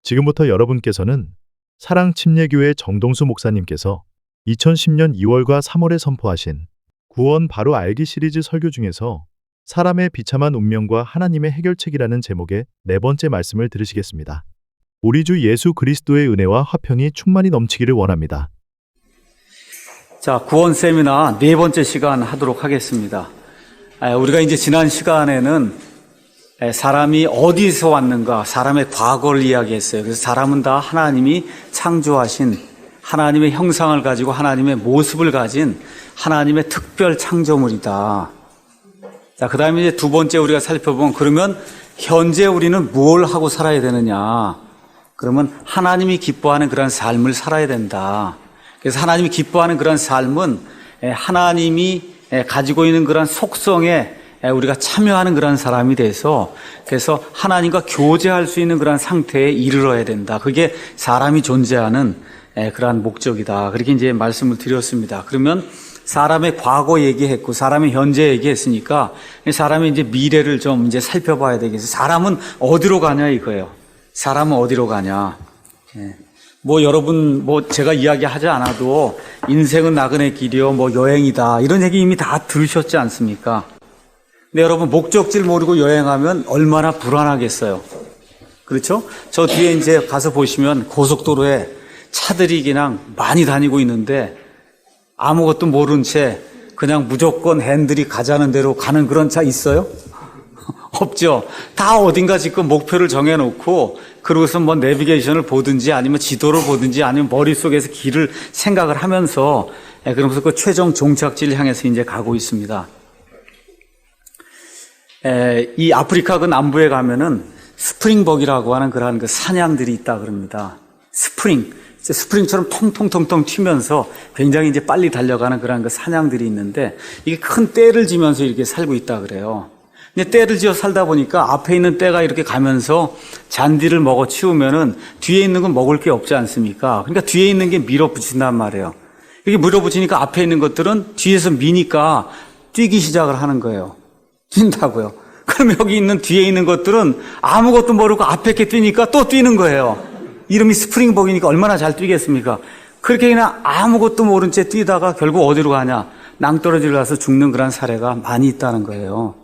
지금부터 여러분께서는 사랑침례교회 정동수 목사님께서 2010년 2월과 3월에 선포하신 구원 바로 알기 시리즈 설교 중에서 사람의 비참한 운명과 하나님의 해결책이라는 제목의 네 번째 말씀을 들으시겠습니다. 우리 주 예수 그리스도의 은혜와 화평이 충만히 넘치기를 원합니다. 자, 구원 세미나 네 번째 시간 하도록 하겠습니다. 우리가 이제 지난 시간에는 사람이 어디서 왔는가, 사람의 과거를 이야기했어요. 그래서 사람은 다 하나님이 창조하신 하나님의 형상을 가지고 하나님의 모습을 가진 하나님의 특별 창조물이다. 자, 그 다음에 이제 두 번째 우리가 살펴보면, 그러면 현재 우리는 뭘 하고 살아야 되느냐? 그러면 하나님이 기뻐하는 그런 삶을 살아야 된다. 그래서 하나님이 기뻐하는 그런 삶은 하나님이 가지고 있는 그런 속성에 우리가 참여하는 그런 사람이 돼서, 그래서 하나님과 교제할 수 있는 그런 상태에 이르러야 된다. 그게 사람이 존재하는 그러한 목적이다. 그렇게 이제 말씀을 드렸습니다. 그러면 사람의 과거 얘기했고 사람의 현재 얘기했으니까 사람의 이제 미래를 좀 이제 살펴봐야 되겠어요. 사람은 어디로 가냐 이거예요. 사람은 어디로 가냐. 여러분 제가 이야기하지 않아도 인생은 나그네 길이요, 여행이다, 이런 얘기 이미 다 들으셨지 않습니까? 근데 여러분, 목적지를 모르고 여행하면 얼마나 불안하겠어요. 그렇죠? 저 뒤에 이제 가서 보시면 고속도로에 차들이 그냥 많이 다니고 있는데 아무것도 모른 채 그냥 무조건 핸들이 가자는 대로 가는 그런 차 있어요? 없죠. 다 어딘가 지금 목표를 정해놓고 그러고서 내비게이션을 보든지 아니면 지도를 보든지 아니면 머릿속에서 길을 생각을 하면서 그러면서 그 최종 종착지를 향해서 이제 가고 있습니다. 이 아프리카 그 남부에 가면은 스프링벅이라고 하는 그러한 그 사냥들이 있다 그럽니다. 스프링처럼 통통통통 튀면서 굉장히 이제 빨리 달려가는 그러한 그 사냥들이 있는데, 이게 큰 떼를 지면서 이렇게 살고 있다 그래요. 근데 떼를 지어 살다 보니까 앞에 있는 떼가 이렇게 가면서 잔디를 먹어 치우면은 뒤에 있는 건 먹을 게 없지 않습니까? 그러니까 뒤에 있는 게 밀어붙인단 말이에요. 이렇게 밀어붙이니까 앞에 있는 것들은 뒤에서 미니까 뛰기 시작을 하는 거예요. 뛴다고요. 그럼 여기 있는 뒤에 있는 것들은 아무것도 모르고 앞에 게 뛰니까 또 뛰는 거예요. 이름이 스프링벅이니까 얼마나 잘 뛰겠습니까? 그렇게 그냥 아무것도 모른 채 뛰다가 결국 어디로 가냐? 낭떠러지를 가서 죽는 그런 사례가 많이 있다는 거예요.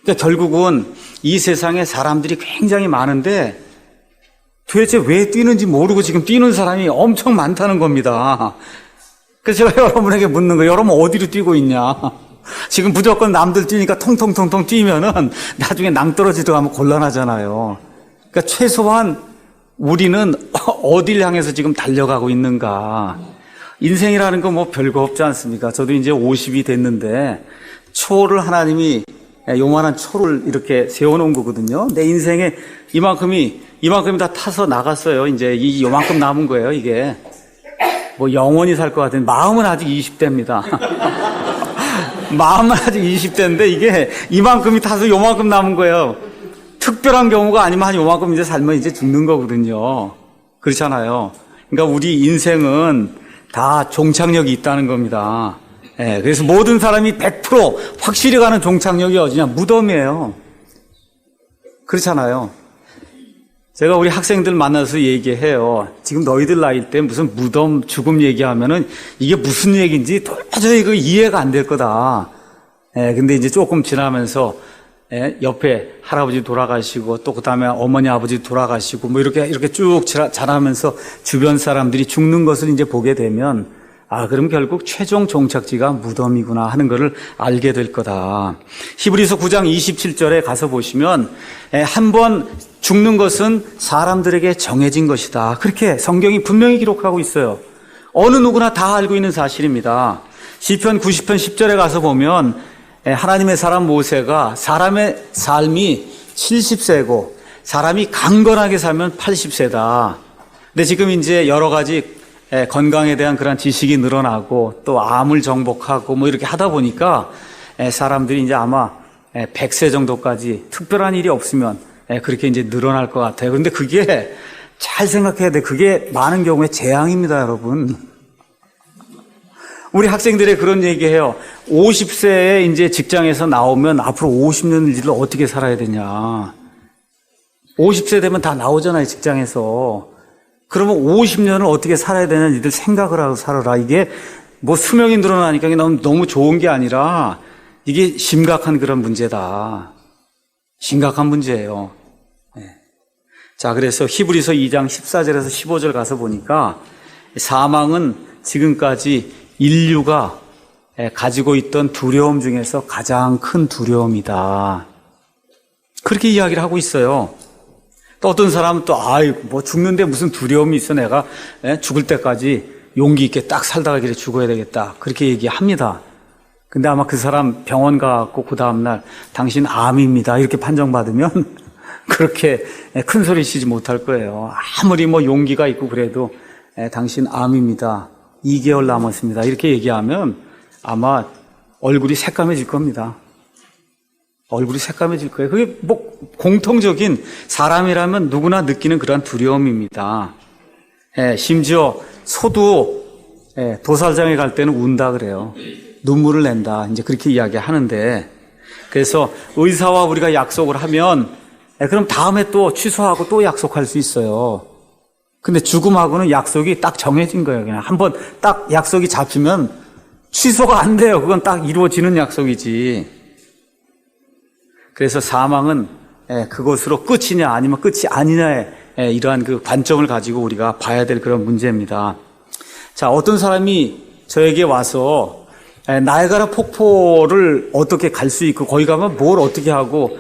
그러니까 결국은 이 세상에 사람들이 굉장히 많은데 도대체 왜 뛰는지 모르고 지금 뛰는 사람이 엄청 많다는 겁니다. 그래서 제가 여러분에게 묻는 거예요. 여러분 어디로 뛰고 있냐? 지금 무조건 남들 뛰니까 통통통통 뛰면은 나중에 낭떠러지도 가면 곤란하잖아요. 그러니까 최소한 우리는 어딜 향해서 지금 달려가고 있는가. 인생이라는 거 별거 없지 않습니까? 저도 이제 50이 됐는데 초를 하나님이 요만한 초를 이렇게 세워놓은 거거든요. 내 인생에 이만큼이 다 타서 나갔어요. 이제 요만큼 남은 거예요, 이게. 영원히 살 것 같은, 마음은 아직 20대입니다. 마음은 아직 20대인데 이게 이만큼이 타서 요만큼 남은 거예요. 특별한 경우가 아니면 한 요만큼 이제 살면 이제 죽는 거거든요. 그렇잖아요. 그러니까 우리 인생은 다 종착역이 있다는 겁니다. 그래서 모든 사람이 100% 확실히 가는 종착역이 어디냐? 무덤이에요. 그렇잖아요. 제가 우리 학생들 만나서 얘기해요. 지금 너희들 나이 때 무슨 무덤, 죽음 얘기하면은 이게 무슨 얘기인지 도저히 이해가 안 될 거다. 근데 이제 조금 지나면서 옆에 할아버지 돌아가시고 또 그다음에 어머니 아버지 돌아가시고 이렇게 쭉 자라면서 주변 사람들이 죽는 것을 이제 보게 되면, 그럼 결국 최종 종착지가 무덤이구나 하는 것을 알게 될 거다. 히브리서 9장 27절에 가서 보시면 한번 죽는 것은 사람들에게 정해진 것이다. 그렇게 성경이 분명히 기록하고 있어요. 어느 누구나 다 알고 있는 사실입니다. 시편 90편 10절에 가서 보면 하나님의 사람 모세가 사람의 삶이 70세고 사람이 강건하게 살면 80세다. 근데 지금 이제 여러 가지 건강에 대한 그런 지식이 늘어나고 또 암을 정복하고 이렇게 하다 보니까 사람들이 이제 아마 100세 정도까지 특별한 일이 없으면 그렇게 이제 늘어날 것 같아요. 그런데 그게 잘 생각해야 돼. 그게 많은 경우에 재앙입니다, 여러분. 우리 학생들의 그런 얘기해요. 50세에 이제 직장에서 나오면 앞으로 50년을 어떻게 살아야 되냐. 50세 되면 다 나오잖아요, 직장에서. 그러면 50년을 어떻게 살아야 되냐, 니들 생각을 하고 살아라. 이게 뭐 수명이 늘어나니까 너무 좋은 게 아니라 이게 심각한 그런 문제다. 심각한 문제예요. 네. 자, 그래서 히브리서 2장 14절에서 15절 가서 보니까 사망은 지금까지 인류가 가지고 있던 두려움 중에서 가장 큰 두려움이다. 그렇게 이야기를 하고 있어요. 또 어떤 사람은 또, 뭐 죽는데 무슨 두려움이 있어. 내가 죽을 때까지 용기 있게 딱 살다가 그래 죽어야 되겠다. 그렇게 얘기합니다. 근데 아마 그 사람 병원 가고 그 다음날 당신 암입니다. 이렇게 판정받으면 그렇게 큰 소리 치지 못할 거예요. 아무리 뭐 용기가 있고 그래도 당신 암입니다. 2개월 남았습니다. 이렇게 얘기하면 아마 얼굴이 새까매질 겁니다. 얼굴이 새까매질 거예요. 그게 뭐 공통적인 사람이라면 누구나 느끼는 그런 두려움입니다. 심지어 소도 도살장에 갈 때는 운다 그래요. 눈물을 낸다. 이제 그렇게 이야기하는데, 그래서 의사와 우리가 약속을 하면 그럼 다음에 또 취소하고 또 약속할 수 있어요. 근데 죽음하고는 약속이 딱 정해진 거예요. 그냥 한번 딱 약속이 잡히면 취소가 안 돼요. 그건 딱 이루어지는 약속이지. 그래서 사망은 그것으로 끝이냐 아니면 끝이 아니냐의 이러한 그 관점을 가지고 우리가 봐야 될 그런 문제입니다. 자, 어떤 사람이 저에게 와서 나이아가라 폭포를 어떻게 갈 수 있고 거기 가면 뭘 어떻게 하고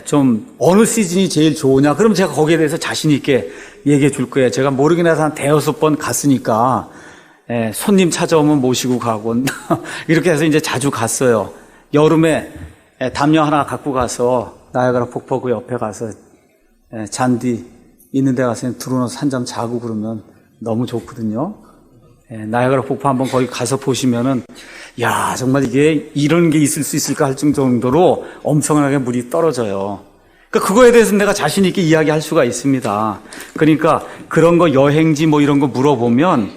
좀 어느 시즌이 제일 좋으냐? 그럼 제가 거기에 대해서 자신 있게 얘기해 줄 거예요. 제가 모르긴 해서 한 대여섯 번 갔으니까 손님 찾아오면 모시고 가고 이렇게 해서 이제 자주 갔어요. 여름에 담요 하나 갖고 가서 나이아가라 폭포 그 옆에 가서 잔디 있는 데 가서 들어놓아서 한잠 자고 그러면 너무 좋거든요. 나이아가라 폭포 한번 거기 가서 보시면은 야, 정말 이게 이런 게 있을 수 있을까 할 정도로 엄청나게 물이 떨어져요. 그러니까 그거에 대해서 내가 자신 있게 이야기할 수가 있습니다. 그러니까 그런 거 여행지 뭐 이런 거 물어보면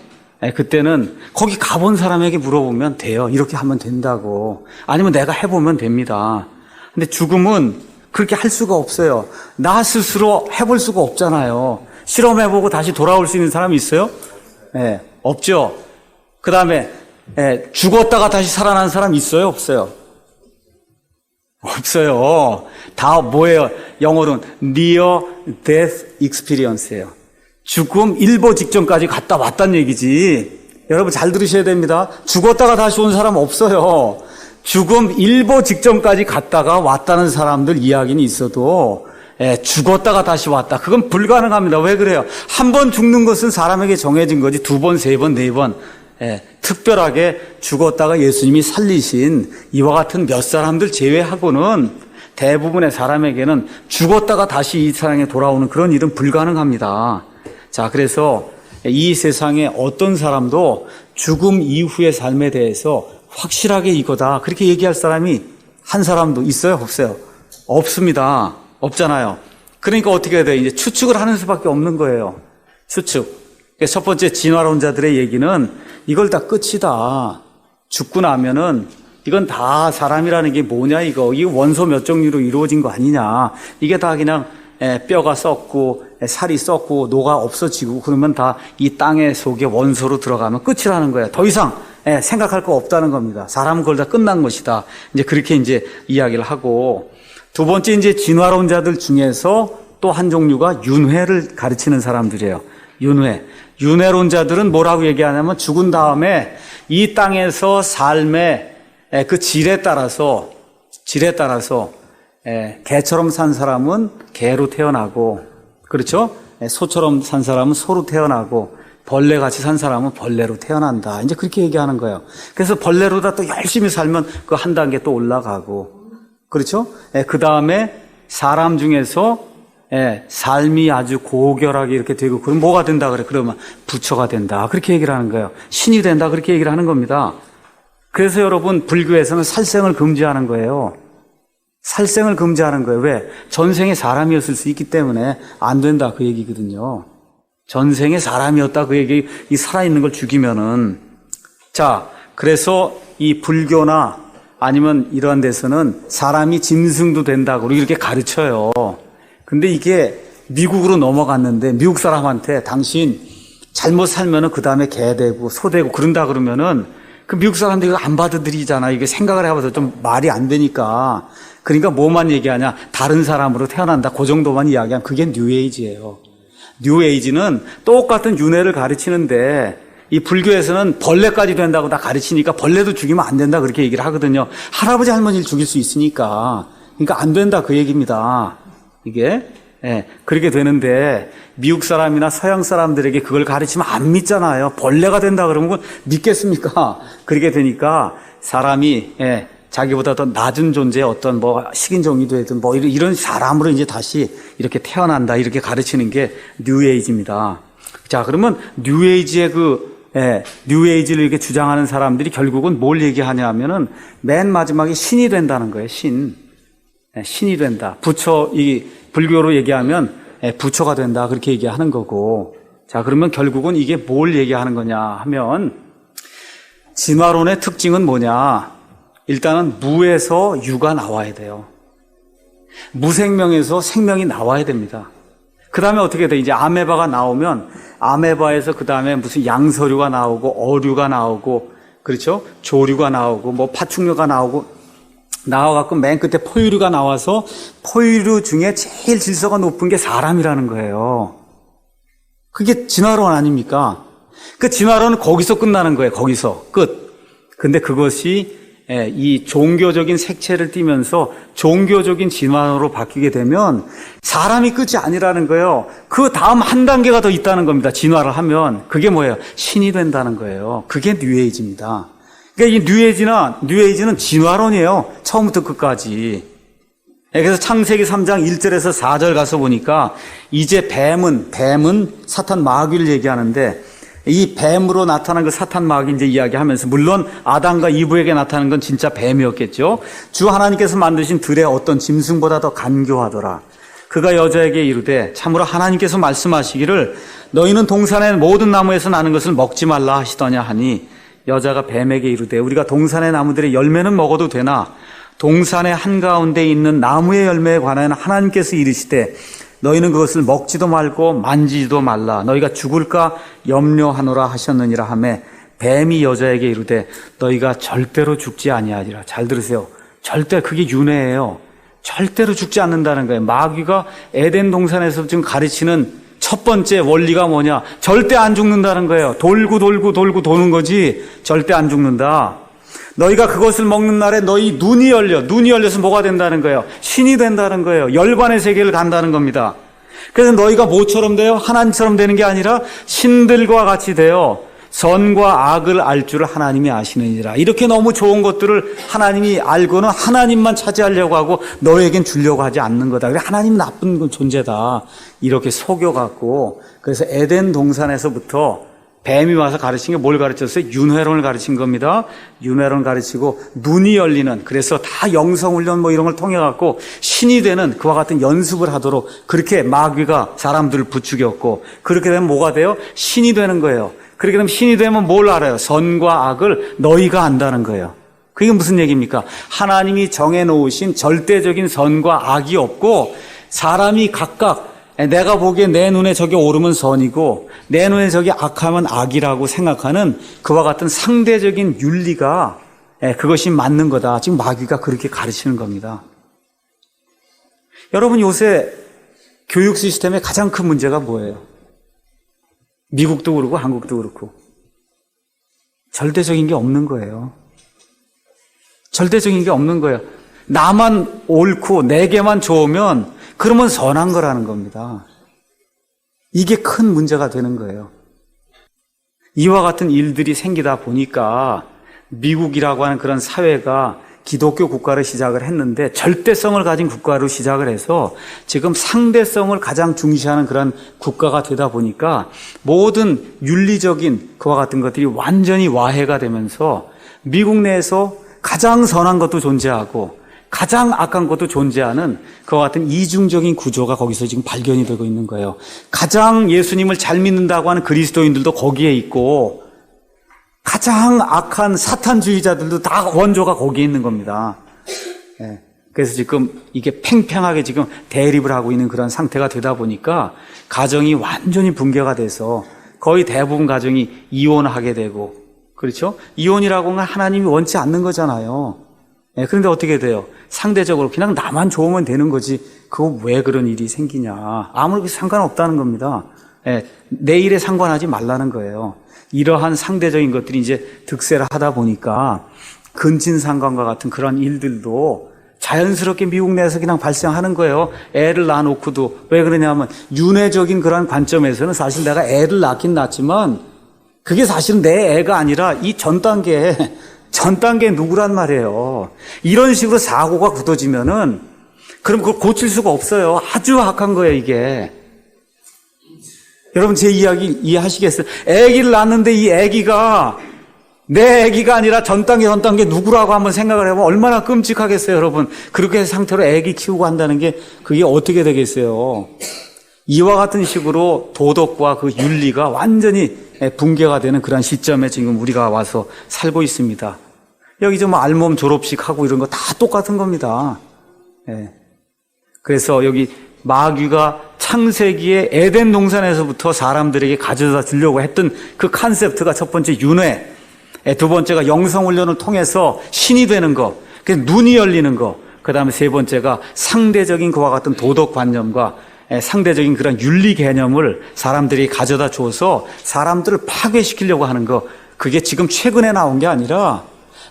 그때는 거기 가본 사람에게 물어보면 돼요. 이렇게 하면 된다고. 아니면 내가 해보면 됩니다. 근데 죽음은 그렇게 할 수가 없어요. 나 스스로 해볼 수가 없잖아요. 실험해보고 다시 돌아올 수 있는 사람이 있어요? 네, 없죠. 그 다음에 죽었다가 다시 살아난 사람 있어요? 없어요? 없어요. 다 뭐예요? 영어로는 near death experience예요. 죽음 일보 직전까지 갔다 왔단 얘기지. 여러분 잘 들으셔야 됩니다. 죽었다가 다시 온 사람 없어요. 죽음 일보 직전까지 갔다가 왔다는 사람들 이야기는 있어도 죽었다가 다시 왔다. 그건 불가능합니다. 왜 그래요? 한 번 죽는 것은 사람에게 정해진 거지 두 번, 세 번, 네 번 특별하게 죽었다가 예수님이 살리신 이와 같은 몇 사람들 제외하고는 대부분의 사람에게는 죽었다가 다시 이 세상에 돌아오는 그런 일은 불가능합니다. 자, 그래서 이 세상에 어떤 사람도 죽음 이후의 삶에 대해서 확실하게 이거다 그렇게 얘기할 사람이 한 사람도 있어요? 없어요? 없습니다. 없잖아요. 그러니까 어떻게 해야 돼요? 이제 추측을 하는 수밖에 없는 거예요. 추측. 첫 번째 진화론자들의 얘기는 이걸 다 끝이다. 죽고 나면은 이건 다 사람이라는 게 뭐냐 이거. 이거 원소 몇 종류로 이루어진 거 아니냐. 이게 다 그냥 뼈가 썩고 살이 썩고 녹아 없어지고 그러면 다 이 땅의 속에 원소로 들어가면 끝이라는 거예요. 더 이상 생각할 거 없다는 겁니다. 사람은 그걸 다 끝난 것이다. 이제 그렇게 이제 이야기를 하고, 두 번째 이제 진화론자들 중에서 또 한 종류가 윤회를 가르치는 사람들이에요. 윤회론자들은 뭐라고 얘기하냐면 죽은 다음에 이 땅에서 삶의 그 질에 따라서 개처럼 산 사람은 개로 태어나고, 그렇죠? 소처럼 산 사람은 소로 태어나고, 벌레같이 산 사람은 벌레로 태어난다. 이제 그렇게 얘기하는 거예요. 그래서 벌레로다 또 열심히 살면 그 한 단계 또 올라가고, 그렇죠? 그 다음에 사람 중에서 삶이 아주 고결하게 이렇게 되고, 그럼 뭐가 된다 그래? 그러면 부처가 된다. 그렇게 얘기를 하는 거예요. 신이 된다. 그렇게 얘기를 하는 겁니다. 그래서 여러분, 불교에서는 살생을 금지하는 거예요. 살생을 금지하는 거예요. 왜? 전생에 사람이었을 수 있기 때문에 안 된다. 그 얘기거든요. 전생에 사람이었다. 그 얘기, 이 살아있는 걸 죽이면은. 자, 그래서 이 불교나 아니면 이러한 데서는 사람이 짐승도 된다고 이렇게 가르쳐요. 근데 이게 미국으로 넘어갔는데 미국 사람한테 당신 잘못 살면은 그 다음에 개 되고 소 되고 그런다 그러면은 그 미국 사람들이 이거 안 받아들이잖아. 이게 생각을 해봐서 좀 말이 안 되니까. 그러니까 뭐만 얘기하냐. 다른 사람으로 태어난다. 그 정도만 이야기하면 그게 뉴에이지예요. 뉴에이지는 똑같은 윤회를 가르치는데 이 불교에서는 벌레까지 된다고 다 가르치니까 벌레도 죽이면 안 된다 그렇게 얘기를 하거든요. 할아버지 할머니를 죽일 수 있으니까. 그러니까 안 된다 그 얘기입니다. 이게 그렇게 되는데 미국 사람이나 서양 사람들에게 그걸 가르치면 안 믿잖아요. 벌레가 된다 그러면 믿겠습니까? 그렇게 되니까 사람이 자기보다 더 낮은 존재의 어떤 뭐 식인종이 되든 뭐 이런 사람으로 이제 다시 이렇게 태어난다 이렇게 가르치는 게 뉴에이지입니다. 자, 그러면 뉴에이지의 뉴에이지를 이렇게 주장하는 사람들이 결국은 뭘 얘기하냐면은 맨 마지막에 신이 된다는 거예요. 신이 된다. 이 불교로 얘기하면 부처가 된다 그렇게 얘기하는 거고. 자, 그러면 결국은 이게 뭘 얘기하는 거냐 하면 진화론의 특징은 뭐냐? 일단은 무에서 유가 나와야 돼요. 무생명에서 생명이 나와야 됩니다. 그 다음에 어떻게 돼? 이제 아메바가 나오면 아메바에서 그 다음에 무슨 양서류가 나오고 어류가 나오고 그렇죠? 조류가 나오고 뭐 파충류가 나와갖고 맨 끝에 포유류가 나와서 포유류 중에 제일 질서가 높은 게 사람이라는 거예요. 그게 진화론 아닙니까? 그 진화론은 거기서 끝나는 거예요. 거기서 끝. 근데 그것이 이 종교적인 색채를 띠면서 종교적인 진화론으로 바뀌게 되면 사람이 끝이 아니라는 거예요. 그 다음 한 단계가 더 있다는 겁니다. 진화를 하면. 그게 뭐예요? 신이 된다는 거예요. 그게 뉴에이지입니다. 그러니까 이 뉴에이지는 진화론이에요. 처음부터 끝까지. 그래서 창세기 3장 1절에서 4절 가서 보니까 이제 뱀은 사탄 마귀를 얘기하는데 이 뱀으로 나타난 그 사탄 마귀 이제 이야기하면서 물론 아담과 이브에게 나타난 건 진짜 뱀이었겠죠. 주 하나님께서 만드신 들의 어떤 짐승보다 더 간교하더라. 그가 여자에게 이르되 참으로 하나님께서 말씀하시기를 너희는 동산의 모든 나무에서 나는 것을 먹지 말라 하시더냐 하니 여자가 뱀에게 이르되 우리가 동산의 나무들의 열매는 먹어도 되나 동산의 한가운데 있는 나무의 열매에 관하여 하나님께서 이르시되 너희는 그것을 먹지도 말고 만지지도 말라 너희가 죽을까 염려하노라 하셨느니라 하매 뱀이 여자에게 이르되 너희가 절대로 죽지 아니하리라. 잘 들으세요. 절대 그게 윤회예요. 절대로 죽지 않는다는 거예요. 마귀가 에덴 동산에서 지금 가르치는 첫 번째 원리가 뭐냐? 절대 안 죽는다는 거예요. 돌고 도는 거지 절대 안 죽는다. 너희가 그것을 먹는 날에 너희 눈이 열려서 뭐가 된다는 거예요? 신이 된다는 거예요. 열반의 세계를 간다는 겁니다. 그래서 너희가 뭐처럼 돼요? 하나님처럼 되는 게 아니라 신들과 같이 돼요. 선과 악을 알 줄을 하나님이 아시느니라. 이렇게 너무 좋은 것들을 하나님이 알고는 하나님만 차지하려고 하고 너에겐 주려고 하지 않는 거다. 그래 하나님 나쁜 존재다. 이렇게 속여갖고 그래서 에덴 동산에서부터 뱀이 와서 가르친 게 뭘 가르쳤어요? 윤회론을 가르친 겁니다. 윤회론 가르치고 눈이 열리는 그래서 다 영성훈련 뭐 이런 걸 통해 갖고 신이 되는 그와 같은 연습을 하도록 그렇게 마귀가 사람들을 부추겼고 그렇게 되면 뭐가 돼요? 신이 되는 거예요. 그렇게 되면 신이 되면 뭘 알아요? 선과 악을 너희가 안다는 거예요. 그게 무슨 얘기입니까? 하나님이 정해놓으신 절대적인 선과 악이 없고 사람이 각각 내가 보기에 내 눈에 저게 옳으면 선이고 내 눈에 저게 악하면 악이라고 생각하는 그와 같은 상대적인 윤리가 그것이 맞는 거다. 지금 마귀가 그렇게 가르치는 겁니다. 여러분 요새 교육 시스템의 가장 큰 문제가 뭐예요? 미국도 그렇고 한국도 그렇고 절대적인 게 없는 거예요. 절대적인 게 없는 거예요. 나만 옳고 내게만 좋으면 그러면 선한 거라는 겁니다. 이게 큰 문제가 되는 거예요. 이와 같은 일들이 생기다 보니까 미국이라고 하는 그런 사회가 기독교 국가를 시작을 했는데 절대성을 가진 국가로 시작을 해서 지금 상대성을 가장 중시하는 그런 국가가 되다 보니까 모든 윤리적인 그와 같은 것들이 완전히 와해가 되면서 미국 내에서 가장 선한 것도 존재하고 가장 악한 것도 존재하는 그와 같은 이중적인 구조가 거기서 지금 발견이 되고 있는 거예요. 가장 예수님을 잘 믿는다고 하는 그리스도인들도 거기에 있고 가장 악한 사탄주의자들도 다 원조가 거기에 있는 겁니다. 예. 그래서 지금 이게 팽팽하게 지금 대립을 하고 있는 그런 상태가 되다 보니까 가정이 완전히 붕괴가 돼서 거의 대부분 가정이 이혼하게 되고, 그렇죠? 이혼이라고 하는 건 하나님이 원치 않는 거잖아요. 예, 그런데 어떻게 돼요? 상대적으로 그냥 나만 좋으면 되는 거지. 그거 왜 그런 일이 생기냐. 아무리 상관없다는 겁니다. 예, 내 일에 상관하지 말라는 거예요. 이러한 상대적인 것들이 이제 득세를 하다 보니까 근친상간과 같은 그런 일들도 자연스럽게 미국 내에서 그냥 발생하는 거예요. 애를 낳아놓고도. 왜 그러냐면 윤회적인 그런 관점에서는 사실 내가 애를 낳긴 낳지만 그게 사실은 내 애가 아니라 이 전 단계에 누구란 말이에요. 이런 식으로 사고가 굳어지면은 그럼 그걸 고칠 수가 없어요. 아주 악한 거예요, 이게. 여러분 제 이야기 이해하시겠어요? 아기를 낳았는데 이 아기가 내 아기가 아니라 전 단계 누구라고 한번 생각을 해보면 얼마나 끔찍하겠어요, 여러분. 그렇게 상태로 아기 키우고 한다는 게 그게 어떻게 되겠어요? 이와 같은 식으로 도덕과 그 윤리가 완전히 붕괴가 되는 그런 시점에 지금 우리가 와서 살고 있습니다. 여기 좀 알몸 졸업식 하고 이런 거 다 똑같은 겁니다. 예. 그래서 여기 마귀가 창세기의 에덴 동산에서부터 사람들에게 가져다 주려고 했던 그 컨셉트가 첫 번째 윤회, 두 번째가 영성훈련을 통해서 신이 되는 거, 그래서 눈이 열리는 거, 그 다음에 세 번째가 상대적인 그와 같은 도덕관념과 상대적인 그런 윤리 개념을 사람들이 가져다 주어서 사람들을 파괴시키려고 하는 거, 그게 지금 최근에 나온 게 아니라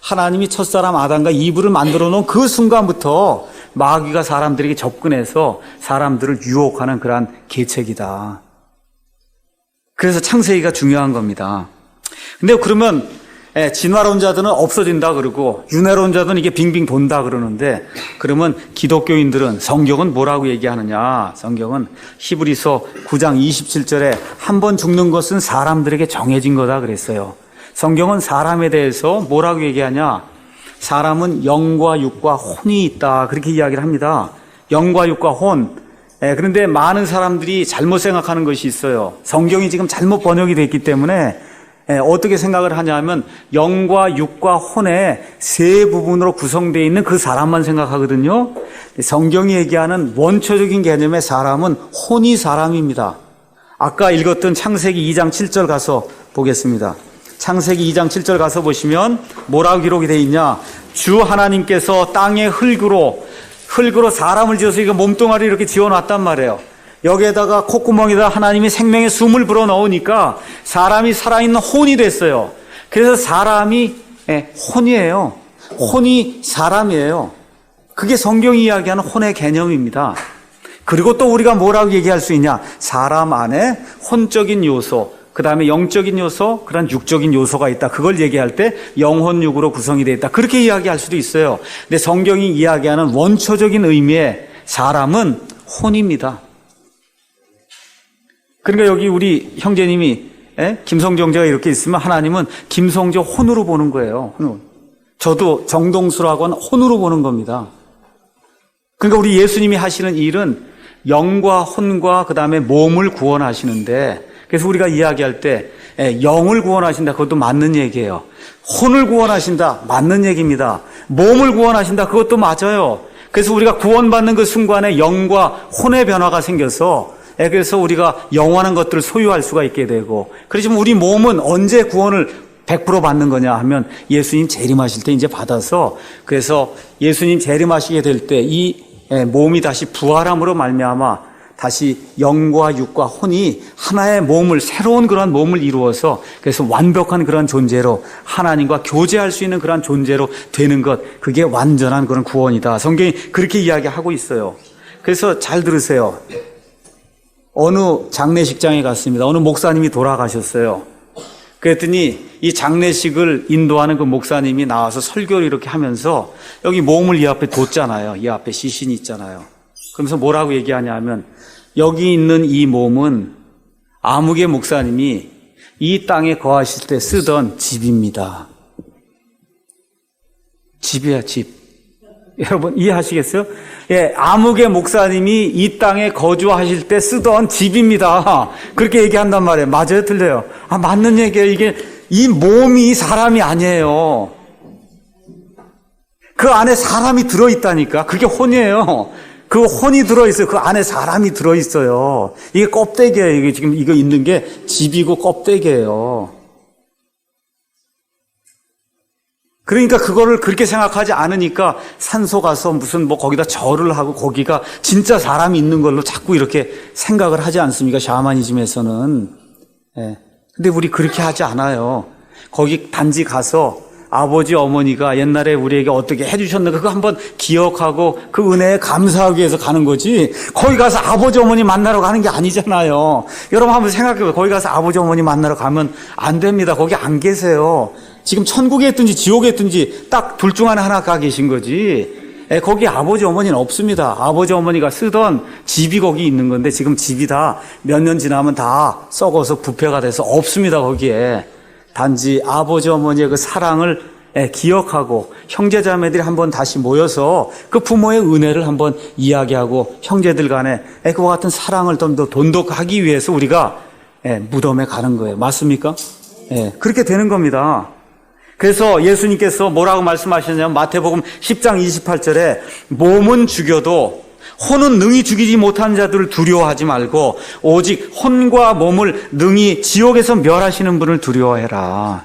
하나님이 첫사람 아담과 이브를 만들어 놓은 그 순간부터 마귀가 사람들에게 접근해서 사람들을 유혹하는 그러한 계책이다. 그래서 창세기가 중요한 겁니다. 근데 그러면 진화론자들은 없어진다 그러고 윤회론자들은 이게 빙빙 돈다 그러는데, 그러면 기독교인들은 성경은 뭐라고 얘기하느냐? 성경은 히브리서 9장 27절에 한 번 죽는 것은 사람들에게 정해진 거다 그랬어요. 성경은 사람에 대해서 뭐라고 얘기하냐? 사람은 영과 육과 혼이 있다, 그렇게 이야기를 합니다. 영과 육과 혼. 그런데 많은 사람들이 잘못 생각하는 것이 있어요. 성경이 지금 잘못 번역이 됐기 때문에 어떻게 생각을 하냐면 영과 육과 혼의 세 부분으로 구성되어 있는 그 사람만 생각하거든요. 성경이 얘기하는 원초적인 개념의 사람은 혼이 사람입니다. 아까 읽었던 창세기 2장 7절 가서 보겠습니다. 창세기 2장 7절 가서 보시면 뭐라고 기록이 되어 있냐? 주 하나님께서 땅의 흙으로 사람을 지어서 이거 몸뚱아리 이렇게 지어놨단 말이에요. 여기에다가 콧구멍에다 하나님이 생명의 숨을 불어넣으니까 사람이 살아있는 혼이 됐어요. 그래서 사람이 혼이에요. 혼이 사람이에요. 그게 성경이 이야기하는 혼의 개념입니다. 그리고 또 우리가 뭐라고 얘기할 수 있냐? 사람 안에 혼적인 요소, 그 다음에 영적인 요소, 그런 육적인 요소가 있다. 그걸 얘기할 때 영혼육으로 구성이 되어 있다. 그렇게 이야기할 수도 있어요. 근데 성경이 이야기하는 원초적인 의미의 사람은 혼입니다. 그러니까 여기 우리 형제님이 김성정제가 이렇게 있으면 하나님은 김성재 혼으로 보는 거예요. 혼으로. 저도 정동수라고 하는 혼으로 보는 겁니다. 그러니까 우리 예수님이 하시는 일은 영과 혼과 그 다음에 몸을 구원하시는데, 그래서 우리가 이야기할 때 영을 구원하신다, 그것도 맞는 얘기예요. 혼을 구원하신다, 맞는 얘기입니다. 몸을 구원하신다, 그것도 맞아요. 그래서 우리가 구원받는 그 순간에 영과 혼의 변화가 생겨서, 그래서 우리가 영원한 것들을 소유할 수가 있게 되고, 그렇지만 우리 몸은 언제 구원을 100% 받는 거냐 하면 예수님 재림하실 때 이제 받아서, 그래서 예수님 재림하시게 될 때 이 몸이 다시 부활함으로 말미암아 다시 영과 육과 혼이 하나의 몸을, 새로운 그런 몸을 이루어서 그래서 완벽한 그런 존재로 하나님과 교제할 수 있는 그런 존재로 되는 것, 그게 완전한 그런 구원이다. 성경이 그렇게 이야기하고 있어요. 그래서 잘 들으세요. 어느 장례식장에 갔습니다. 어느 목사님이 돌아가셨어요. 그랬더니 이 장례식을 인도하는 그 목사님이 나와서 설교를 이렇게 하면서 여기 몸을 이 앞에 뒀잖아요. 이 앞에 시신이 있잖아요. 그러면서 뭐라고 얘기하냐 하면, 여기 있는 이 몸은 아무개 목사님이 이 땅에 거하실 때 쓰던 집입니다. 집이야, 집. 여러분 이해하시겠어요? 예, 아무개 목사님이 이 땅에 거주하실 때 쓰던 집입니다. 그렇게 얘기한단 말이에요. 맞아요? 틀려요? 아, 맞는 얘기예요. 이게 이 몸이 사람이 아니에요. 그 안에 사람이 들어있다니까. 그게 혼이에요. 그 혼이 들어있어요. 그 안에 사람이 들어있어요. 이게 껍데기예요. 이게 지금 이거 있는 게 집이고 껍데기예요. 그러니까 그거를 그렇게 생각하지 않으니까 산소 가서 무슨 뭐 거기다 절을 하고 거기가 진짜 사람이 있는 걸로 자꾸 이렇게 생각을 하지 않습니까? 샤머니즘에서는. 예. 근데 우리 그렇게 하지 않아요. 거기 단지 가서 아버지 어머니가 옛날에 우리에게 어떻게 해주셨는가 그거 한번 기억하고 그 은혜에 감사하기 위해서 가는 거지. 거기 가서 아버지 어머니 만나러 가는 게 아니잖아요. 여러분 한번 생각해봐요. 거기 가서 아버지 어머니 만나러 가면 안 됩니다. 거기 안 계세요. 지금 천국에 있든지 지옥에 있든지 딱 둘 중 하나 가 계신 거지. 예, 거기 아버지 어머니는 없습니다. 아버지 어머니가 쓰던 집이 거기 있는 건데 지금 집이 다 몇 년 지나면 다 썩어서 부패가 돼서 없습니다. 거기에. 단지 아버지 어머니의 그 사랑을 기억하고 형제자매들이 한번 다시 모여서 그 부모의 은혜를 한번 이야기하고 형제들 간에 그와 같은 사랑을 좀 더 돈독하기 위해서 우리가 무덤에 가는 거예요. 맞습니까? 그렇게 되는 겁니다. 그래서 예수님께서 뭐라고 말씀하셨냐면 마태복음 10장 28절에 몸은 죽여도 혼은 능히 죽이지 못한 자들을 두려워하지 말고 오직 혼과 몸을 능히 지옥에서 멸하시는 분을 두려워해라.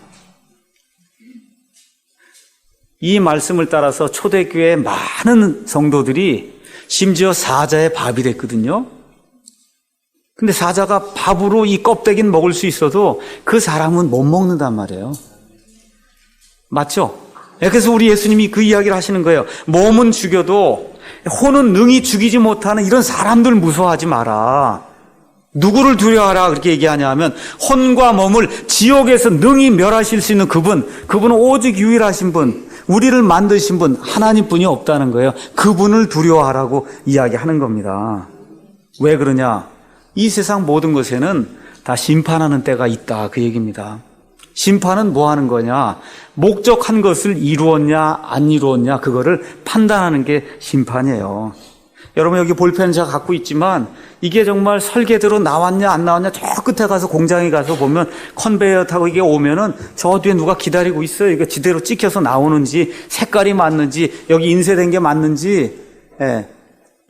이 말씀을 따라서 초대교회 많은 성도들이 심지어 사자의 밥이 됐거든요. 근데 사자가 밥으로 이 껍데기는 먹을 수 있어도 그 사람은 못 먹는단 말이에요. 맞죠? 그래서 우리 예수님이 그 이야기를 하시는 거예요. 몸은 죽여도 혼은 능히 죽이지 못하는 이런 사람들 무서워하지 마라. 누구를 두려워하라 그렇게 얘기하냐 하면 혼과 몸을 지옥에서 능히 멸하실 수 있는 그분은 오직 유일하신 분, 우리를 만드신 분, 하나님뿐이 없다는 거예요. 그분을 두려워하라고 이야기하는 겁니다. 왜 그러냐? 이 세상 모든 것에는 다 심판하는 때가 있다 그 얘기입니다. 심판은 뭐 하는 거냐? 목적한 것을 이루었냐 안 이루었냐 그거를 판단하는 게 심판이에요. 여러분 여기 볼펜 제가 갖고 있지만 이게 정말 설계대로 나왔냐 안 나왔냐 저 끝에 가서 공장에 가서 보면 컨베이어 타고 이게 오면은 저 뒤에 누가 기다리고 있어요. 이게 지대로 찍혀서 나오는지 색깔이 맞는지 여기 인쇄된 게 맞는지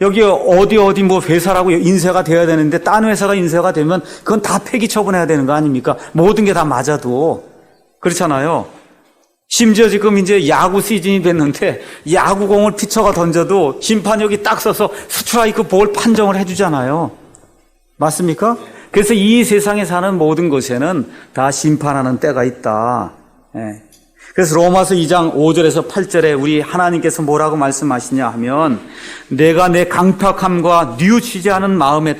여기 어디 뭐 회사라고 인쇄가 돼야 되는데 딴 회사가 인쇄가 되면 그건 다 폐기 처분해야 되는 거 아닙니까? 모든 게 다 맞아도. 그렇잖아요. 심지어 지금 이제 야구 시즌이 됐는데 야구공을 피처가 던져도 심판이 여기 딱 서서 스트라이크 볼 판정을 해주잖아요. 맞습니까? 그래서 이 세상에 사는 모든 것에는 다 심판하는 때가 있다. 그래서 로마서 2장 5절에서 8절에 우리 하나님께서 뭐라고 말씀하시냐 하면 내가 내 강팍함과 뉘우치지 아니하는 마음에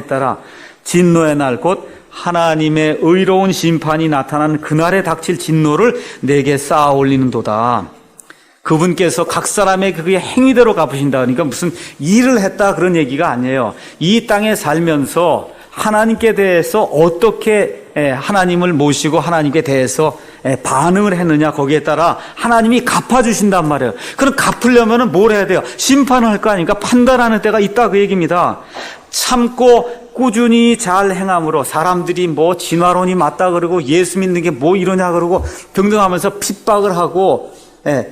따라 진노의 날 곧 하나님의 의로운 심판이 나타나는 그날에 닥칠 진노를 내게 쌓아 올리는도다. 그분께서 각 사람의 그의 행위대로 갚으신다. 그러니까 무슨 일을 했다 그런 얘기가 아니에요. 이 땅에 살면서 하나님께 대해서 어떻게 하나님을 모시고 하나님께 대해서 반응을 했느냐 거기에 따라 하나님이 갚아주신단 말이에요. 그럼 갚으려면 뭘 해야 돼요? 심판을 할 거 아닙니까? 판단하는 때가 있다 그 얘기입니다. 참고 꾸준히 잘 행함으로 사람들이 뭐 진화론이 맞다 그러고 예수 믿는 게 뭐 이러냐 그러고 등등 하면서 핍박을 하고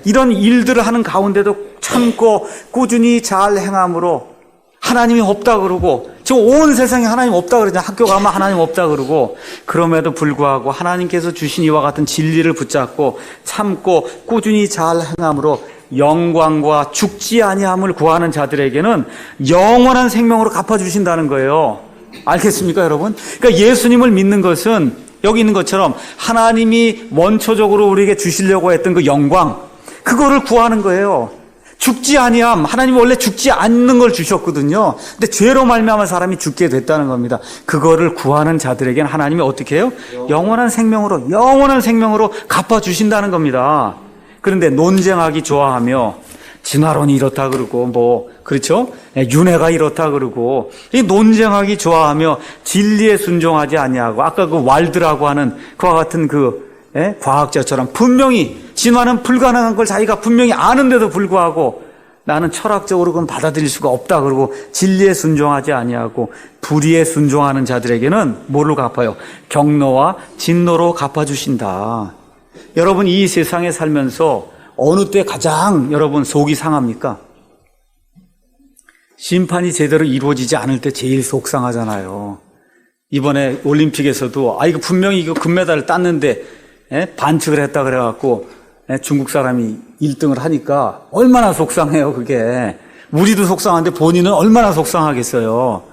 이런 일들을 하는 가운데도 참고 꾸준히 잘 행함으로 하나님이 없다 그러고 지금 온 세상에 하나님 없다 그러냐. 학교 가면 하나님 없다 그러고 그럼에도 불구하고 하나님께서 주신 이와 같은 진리를 붙잡고 참고 꾸준히 잘 행함으로 영광과 죽지 아니함을 구하는 자들에게는 영원한 생명으로 갚아주신다는 거예요. 알겠습니까 여러분? 그러니까 예수님을 믿는 것은 여기 있는 것처럼 하나님이 원초적으로 우리에게 주시려고 했던 그 영광 그거를 구하는 거예요. 죽지 아니함. 하나님이 원래 죽지 않는 걸 주셨거든요. 근데 죄로 말미암아 사람이 죽게 됐다는 겁니다. 그거를 구하는 자들에게는 하나님이 어떻게 해요? 영원한 생명으로 갚아주신다는 겁니다. 그런데 논쟁하기 좋아하며 진화론이 이렇다 그러고 그렇죠? 윤회가 이렇다 그러고 이 논쟁하기 좋아하며 진리에 순종하지 아니하고 아까 그 왈드라고 하는 그와 같은 과학자처럼 분명히 진화는 불가능한 걸 자기가 분명히 아는데도 불구하고 나는 철학적으로 그건 받아들일 수가 없다 그러고 진리에 순종하지 아니하고 불의에 순종하는 자들에게는 뭐로 갚아요? 경노와 진노로 갚아주신다. 여러분, 이 세상에 살면서 어느 때 가장 여러분 속이 상합니까? 심판이 제대로 이루어지지 않을 때 제일 속상하잖아요. 이번에 올림픽에서도 이거 분명히 이거 금메달을 땄는데 반칙을 했다 그래갖고 중국 사람이 1등을 하니까 얼마나 속상해요, 그게. 우리도 속상한데 본인은 얼마나 속상하겠어요.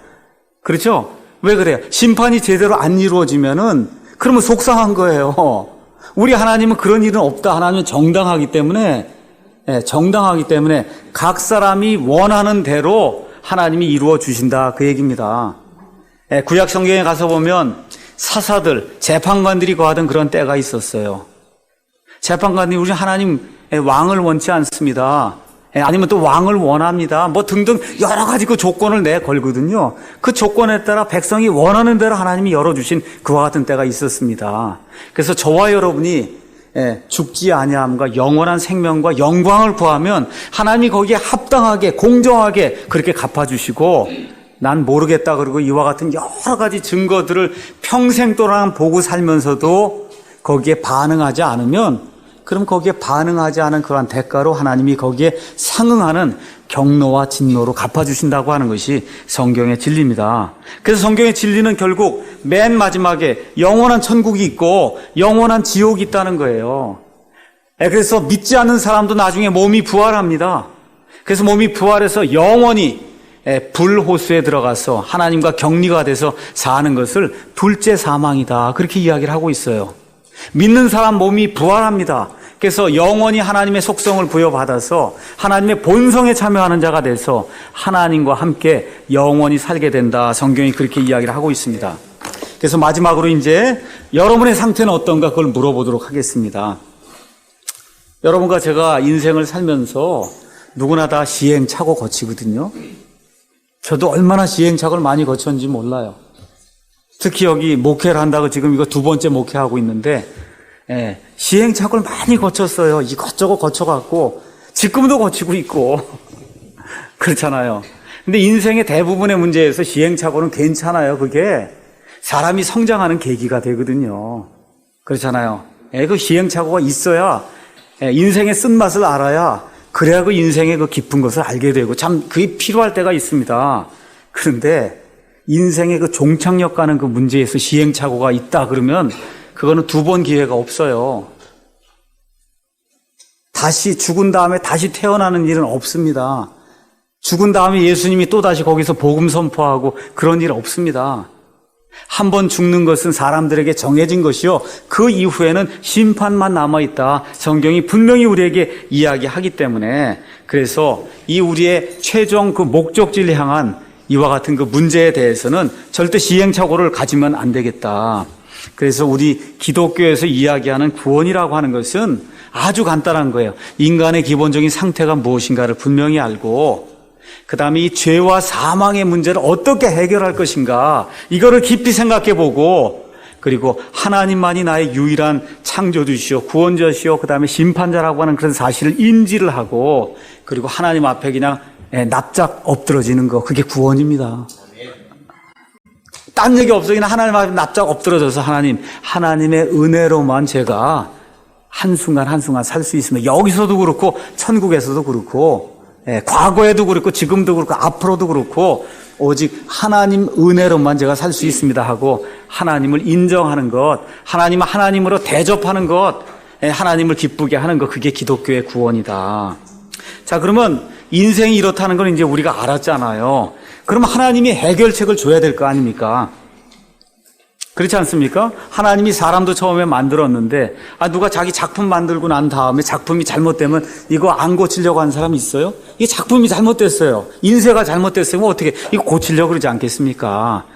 그렇죠? 왜 그래요? 심판이 제대로 안 이루어지면은 그러면 속상한 거예요. 우리 하나님은 그런 일은 없다. 하나님은 정당하기 때문에 각 사람이 원하는 대로 하나님이 이루어 주신다, 그 얘기입니다. 구약 성경에 가서 보면 사사들, 재판관들이 거하던 그런 때가 있었어요. 재판관이 우리 하나님 왕을 원치 않습니다. 아니면 또 왕을 원합니다. 뭐 등등 여러 가지 그 조건을 내걸거든요. 그 조건에 따라 백성이 원하는 대로 하나님이 열어주신 그와 같은 때가 있었습니다. 그래서 저와 여러분이 죽지 아니함과 영원한 생명과 영광을 구하면 하나님이 거기에 합당하게 공정하게 그렇게 갚아주시고, 난 모르겠다 그러고 이와 같은 여러 가지 증거들을 평생 동안 보고 살면서도 거기에 반응하지 않으면, 그럼 거기에 반응하지 않은 그러한 대가로 하나님이 거기에 상응하는 경노와 진노로 갚아주신다고 하는 것이 성경의 진리입니다. 그래서 성경의 진리는 결국 맨 마지막에 영원한 천국이 있고 영원한 지옥이 있다는 거예요. 그래서 믿지 않는 사람도 나중에 몸이 부활합니다. 그래서 몸이 부활해서 영원히 불호수에 들어가서 하나님과 격리가 돼서 사는 것을 둘째 사망이다, 그렇게 이야기를 하고 있어요. 믿는 사람 몸이 부활합니다. 그래서 영원히 하나님의 속성을 부여받아서 하나님의 본성에 참여하는 자가 돼서 하나님과 함께 영원히 살게 된다, 성경이 그렇게 이야기를 하고 있습니다. 그래서 마지막으로 이제 여러분의 상태는 어떤가 그걸 물어보도록 하겠습니다. 여러분과 제가 인생을 살면서 누구나 다 시행착오 거치거든요. 저도 얼마나 시행착오를 많이 거쳤는지 몰라요. 특히 여기 목회를 한다고 지금 이거 2번째 목회하고 있는데 시행착오를 많이 거쳤어요. 이것저것 거쳐갖고 지금도 거치고 있고 그렇잖아요. 근데 인생의 대부분의 문제에서 시행착오는 괜찮아요. 그게 사람이 성장하는 계기가 되거든요. 그렇잖아요. 그 시행착오가 있어야 인생의 쓴맛을 알아야, 그래야 그 인생의 그 깊은 것을 알게 되고 참 그게 필요할 때가 있습니다. 그런데 인생의 그 종착역 가는 그 문제에서 시행착오가 있다 그러면 그거는 2번 기회가 없어요. 다시 죽은 다음에 다시 태어나는 일은 없습니다. 죽은 다음에 예수님이 또 다시 거기서 복음 선포하고 그런 일 없습니다. 한 번 죽는 것은 사람들에게 정해진 것이요, 그 이후에는 심판만 남아있다, 성경이 분명히 우리에게 이야기하기 때문에, 그래서 이 우리의 최종 그 목적지를 향한 이와 같은 그 문제에 대해서는 절대 시행착오를 가지면 안 되겠다. 그래서 우리 기독교에서 이야기하는 구원이라고 하는 것은 아주 간단한 거예요. 인간의 기본적인 상태가 무엇인가를 분명히 알고, 그 다음에 이 죄와 사망의 문제를 어떻게 해결할 것인가, 이거를 깊이 생각해 보고, 그리고 하나님만이 나의 유일한 창조주시오, 구원자시오, 그 다음에 심판자라고 하는 그런 사실을 인지를 하고, 그리고 하나님 앞에 그냥 납작 엎드러지는 거, 그게 구원입니다. 딴 얘기 없어. 그냥 하나님 앞에 납작 엎드러져서 하나님의 은혜로만 제가 한순간 한순간 살 수 있으면, 여기서도 그렇고 천국에서도 그렇고 과거에도 그렇고 지금도 그렇고 앞으로도 그렇고 오직 하나님 은혜로만 제가 살 수 있습니다 하고 하나님을 인정하는 것, 하나님으로 대접하는 것, 하나님을 기쁘게 하는 것, 그게 기독교의 구원이다. 자, 그러면 인생이 이렇다는 걸 이제 우리가 알았잖아요. 그럼 하나님이 해결책을 줘야 될 거 아닙니까? 그렇지 않습니까? 하나님이 사람도 처음에 만들었는데, 누가 자기 작품 만들고 난 다음에 작품이 잘못되면 이거 안 고치려고 하는 사람이 있어요? 이 작품이 잘못됐어요. 인쇄가 잘못됐으면 어떻게, 이거 고치려고 그러지 않겠습니까?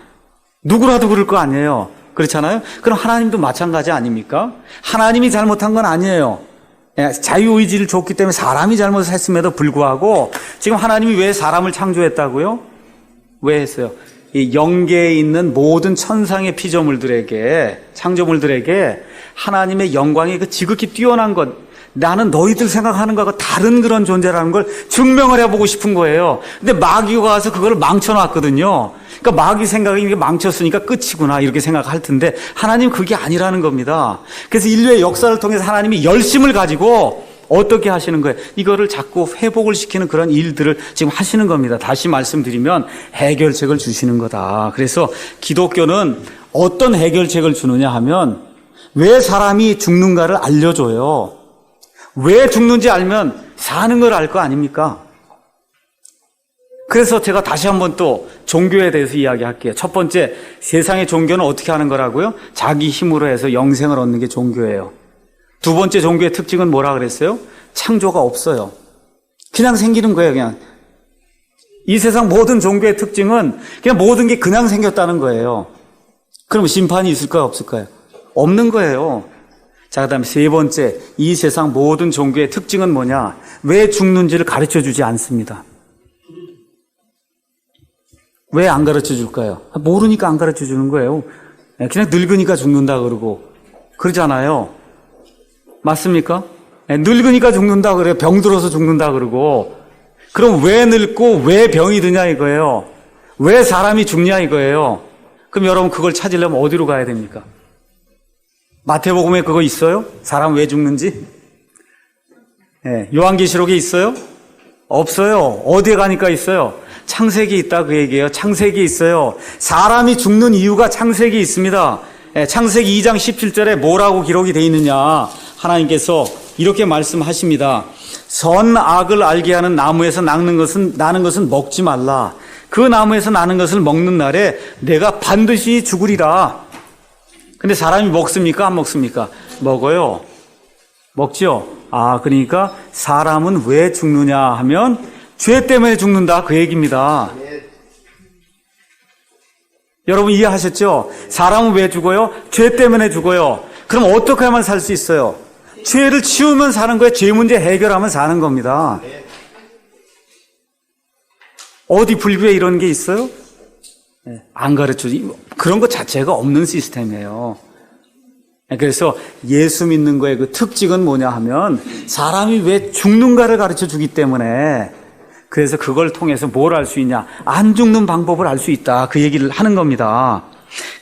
누구라도 그럴 거 아니에요. 그렇잖아요? 그럼 하나님도 마찬가지 아닙니까? 하나님이 잘못한 건 아니에요. 자유의지를 줬기 때문에 사람이 잘못을 했음에도 불구하고 지금 하나님이 왜 사람을 창조했다고요? 왜 했어요? 이 영계에 있는 모든 천상의 피조물들에게, 창조물들에게 하나님의 영광의 그 지극히 뛰어난 것, 나는 너희들 생각하는 거하고 다른 그런 존재라는 걸 증명을 해보고 싶은 거예요. 근데 마귀가 와서 그걸 망쳐놨거든요. 그러니까 마귀 생각이 이게 망쳤으니까 끝이구나 이렇게 생각할 텐데 하나님 그게 아니라는 겁니다. 그래서 인류의 역사를 통해서 하나님이 열심을 가지고 어떻게 하시는 거예요? 이거를 자꾸 회복을 시키는 그런 일들을 지금 하시는 겁니다. 다시 말씀드리면 해결책을 주시는 거다. 그래서 기독교는 어떤 해결책을 주느냐 하면 왜 사람이 죽는가를 알려줘요. 왜 죽는지 알면 사는 걸 알 거 아닙니까? 그래서 제가 다시 한번 또 종교에 대해서 이야기할게요. 첫 번째, 세상의 종교는 어떻게 하는 거라고요? 자기 힘으로 해서 영생을 얻는 게 종교예요. 두 번째 종교의 특징은 뭐라 그랬어요? 창조가 없어요. 그냥 생기는 거예요, 그냥. 이 세상 모든 종교의 특징은 그냥 모든 게 그냥 생겼다는 거예요. 그럼 심판이 있을까요, 없을까요? 없는 거예요. 자, 그 다음에 세 번째, 이 세상 모든 종교의 특징은 뭐냐? 왜 죽는지를 가르쳐 주지 않습니다. 왜 안 가르쳐 줄까요? 모르니까 안 가르쳐 주는 거예요. 그냥 늙으니까 죽는다 그러고 그러잖아요. 맞습니까? 늙으니까 죽는다 그래요. 병 들어서 죽는다 그러고. 그럼 왜 늙고 왜 병이 드냐 이거예요. 왜 사람이 죽냐 이거예요. 그럼 여러분 그걸 찾으려면 어디로 가야 됩니까? 마태복음에 그거 있어요? 사람 왜 죽는지? 요한계시록에 있어요? 없어요. 어디에 가니까 있어요? 창세기 있다 그 얘기예요. 창세기 있어요. 사람이 죽는 이유가 창세기 있습니다. 창세기 2장 17절에 뭐라고 기록이 되어 있느냐? 하나님께서 이렇게 말씀하십니다. 선악을 알게 하는 나무에서 나는 것은 먹지 말라. 그 나무에서 나는 것을 먹는 날에 내가 반드시 죽으리라. 근데 사람이 먹습니까? 안 먹습니까? 먹어요. 먹죠? 그러니까 사람은 왜 죽느냐 하면 죄 때문에 죽는다 그 얘기입니다. 여러분 이해하셨죠? 사람은 왜 죽어요? 죄 때문에 죽어요. 그럼 어떻게 하면 살 수 있어요? 죄를 치우면 사는 거예요. 죄 문제 해결하면 사는 겁니다. 어디 불교에 이런 게 있어요? 안 가르쳐지. 그런 것 자체가 없는 시스템이에요. 그래서 예수 믿는 거의 그 특징은 뭐냐 하면 사람이 왜 죽는가를 가르쳐 주기 때문에 그래서 그걸 통해서 뭘 알 수 있냐? 안 죽는 방법을 알 수 있다. 그 얘기를 하는 겁니다.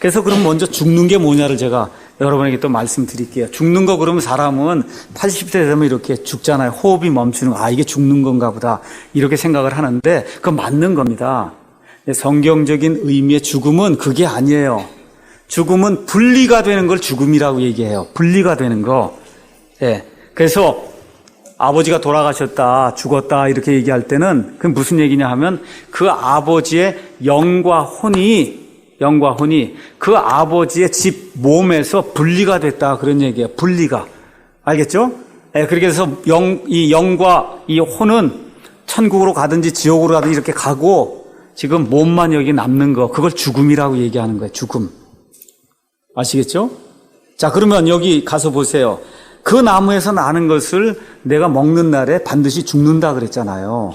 그래서 그럼 먼저 죽는 게 뭐냐를 제가 여러분에게 또 말씀드릴게요. 죽는 거 그러면 사람은 80대 되면 이렇게 죽잖아요. 호흡이 멈추는 거. 이게 죽는 건가 보다. 이렇게 생각을 하는데 그건 맞는 겁니다. 성경적인 의미의 죽음은 그게 아니에요. 죽음은 분리가 되는 걸 죽음이라고 얘기해요. 분리가 되는 거. 그래서 아버지가 돌아가셨다, 죽었다 이렇게 얘기할 때는 그게 무슨 얘기냐 하면 그 아버지의 영과 혼이 그 아버지의 집 몸에서 분리가 됐다 그런 얘기예요. 분리가. 알겠죠? 그렇게 해서 이 영과 이 혼은 천국으로 가든지 지옥으로 가든지 이렇게 가고 지금 몸만 여기 남는 거 그걸 죽음이라고 얘기하는 거예요. 죽음. 아시겠죠? 자, 그러면 여기 가서 보세요. 그 나무에서 나는 것을 내가 먹는 날에 반드시 죽는다 그랬잖아요.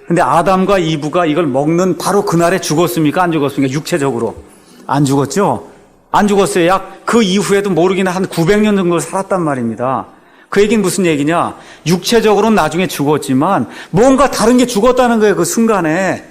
근데 아담과 이브가 이걸 먹는 바로 그날에 죽었습니까? 안 죽었습니까? 육체적으로. 안 죽었죠? 안 죽었어요. 약 그 이후에도 모르긴 한 900년 정도 살았단 말입니다. 그 얘기는 무슨 얘기냐? 육체적으로는 나중에 죽었지만 뭔가 다른 게 죽었다는 거예요. 그 순간에.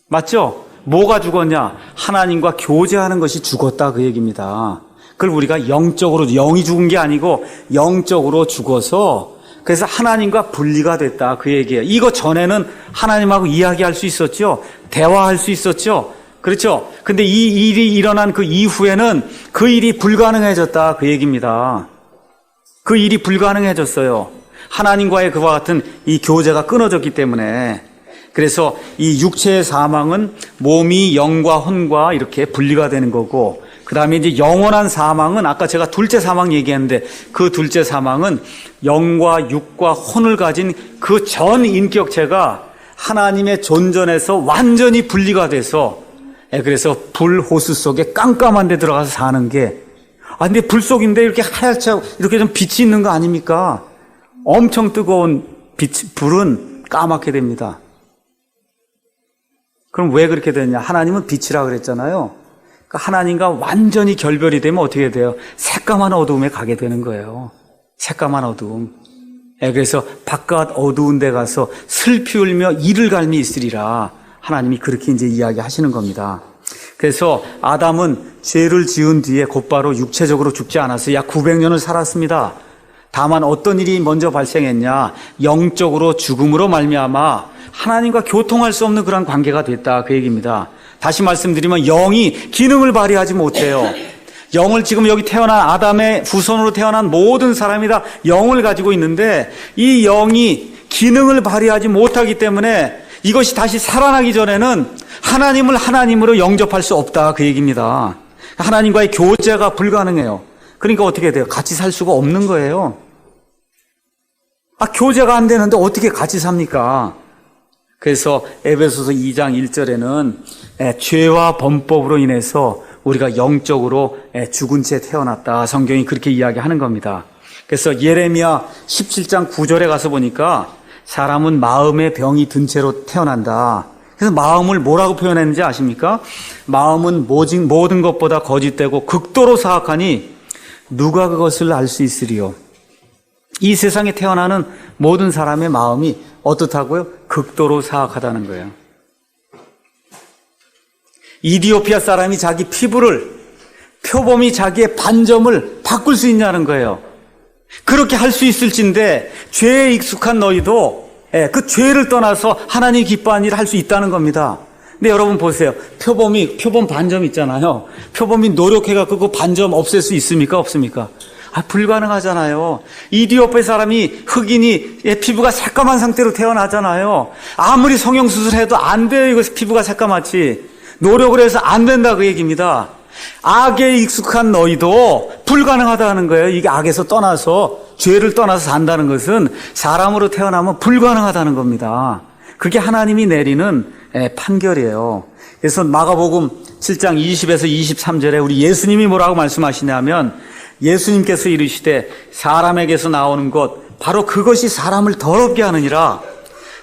맞죠? 뭐가 죽었냐? 하나님과 교제하는 것이 죽었다 그 얘기입니다. 그걸 우리가 영적으로, 영이 죽은 게 아니고 영적으로 죽어서 그래서 하나님과 분리가 됐다 그 얘기예요. 이거 전에는 하나님하고 이야기할 수 있었죠. 대화할 수 있었죠. 그렇죠. 근데 이 일이 일어난 그 이후에는 그 일이 불가능해졌다 그 얘기입니다. 그 일이 불가능해졌어요. 하나님과의 그와 같은 이 교제가 끊어졌기 때문에. 그래서 이 육체의 사망은 몸이 영과 혼과 이렇게 분리가 되는 거고, 그 다음에 이제 영원한 사망은 아까 제가 둘째 사망 얘기했는데 그 둘째 사망은 영과 육과 혼을 가진 그 전 인격체가 하나님의 존전에서 완전히 분리가 돼서 그래서 불 호수 속에 깜깜한 데 들어가서 사는 게 근데 불 속인데 이렇게 하얗게 이렇게 좀 빛이 있는 거 아닙니까? 엄청 뜨거운 불은 까맣게 됩니다. 그럼 왜 그렇게 되느냐? 하나님은 빛이라 그랬잖아요. 그러니까 하나님과 완전히 결별이 되면 어떻게 돼요? 새까만 어두움에 가게 되는 거예요. 새까만 어두움. 그래서 바깥 어두운 데 가서 슬피 울며 이를 갈미 있으리라. 하나님이 그렇게 이제 이야기하시는 겁니다. 그래서 아담은 죄를 지은 뒤에 곧바로 육체적으로 죽지 않았어요. 약 900년을 살았습니다. 다만 어떤 일이 먼저 발생했냐? 영적으로 죽음으로 말미암아 하나님과 교통할 수 없는 그런 관계가 됐다, 그 얘기입니다. 다시 말씀드리면 영이 기능을 발휘하지 못해요. 영을 지금 여기 태어난 아담의 후손으로 태어난 모든 사람이 다 영을 가지고 있는데 이 영이 기능을 발휘하지 못하기 때문에 이것이 다시 살아나기 전에는 하나님을 하나님으로 영접할 수 없다, 그 얘기입니다. 하나님과의 교제가 불가능해요. 그러니까 어떻게 돼요? 같이 살 수가 없는 거예요. 교제가 안 되는데 어떻게 같이 삽니까? 그래서 에베소서 2장 1절에는 죄와 범법으로 인해서 우리가 영적으로 죽은 채 태어났다. 성경이 그렇게 이야기하는 겁니다. 그래서 예레미야 17장 9절에 가서 보니까 사람은 마음의 병이 든 채로 태어난다. 그래서 마음을 뭐라고 표현했는지 아십니까? 마음은 모든 것보다 거짓되고 극도로 사악하니 누가 그것을 알 수 있으리요. 이 세상에 태어나는 모든 사람의 마음이 어떻다고요? 극도로 사악하다는 거예요. 이디오피아 사람이 자기 피부를, 표범이 자기의 반점을 바꿀 수 있냐는 거예요. 그렇게 할 수 있을진데 죄에 익숙한 너희도 그 죄를 떠나서 하나님 기뻐하는 일을 할 수 있다는 겁니다. 근데 여러분 보세요. 표범 반점 있잖아요. 표범이 노력해갖고 그 반점 없앨 수 있습니까? 없습니까? 불가능하잖아요. 이디오피아 사람이 흑인이 피부가 새까만 상태로 태어나잖아요. 아무리 성형수술해도 안 돼요. 이거 피부가 새까맣지. 노력을 해서 안 된다, 그 얘기입니다. 악에 익숙한 너희도 불가능하다는 거예요. 이게 악에서 떠나서, 죄를 떠나서 산다는 것은 사람으로 태어나면 불가능하다는 겁니다. 그게 하나님이 내리는 판결이에요. 그래서 마가복음 7장 20에서 23절에 우리 예수님이 뭐라고 말씀하시냐면, 예수님께서 이르시되 사람에게서 나오는 것 바로 그것이 사람을 더럽게 하느니라.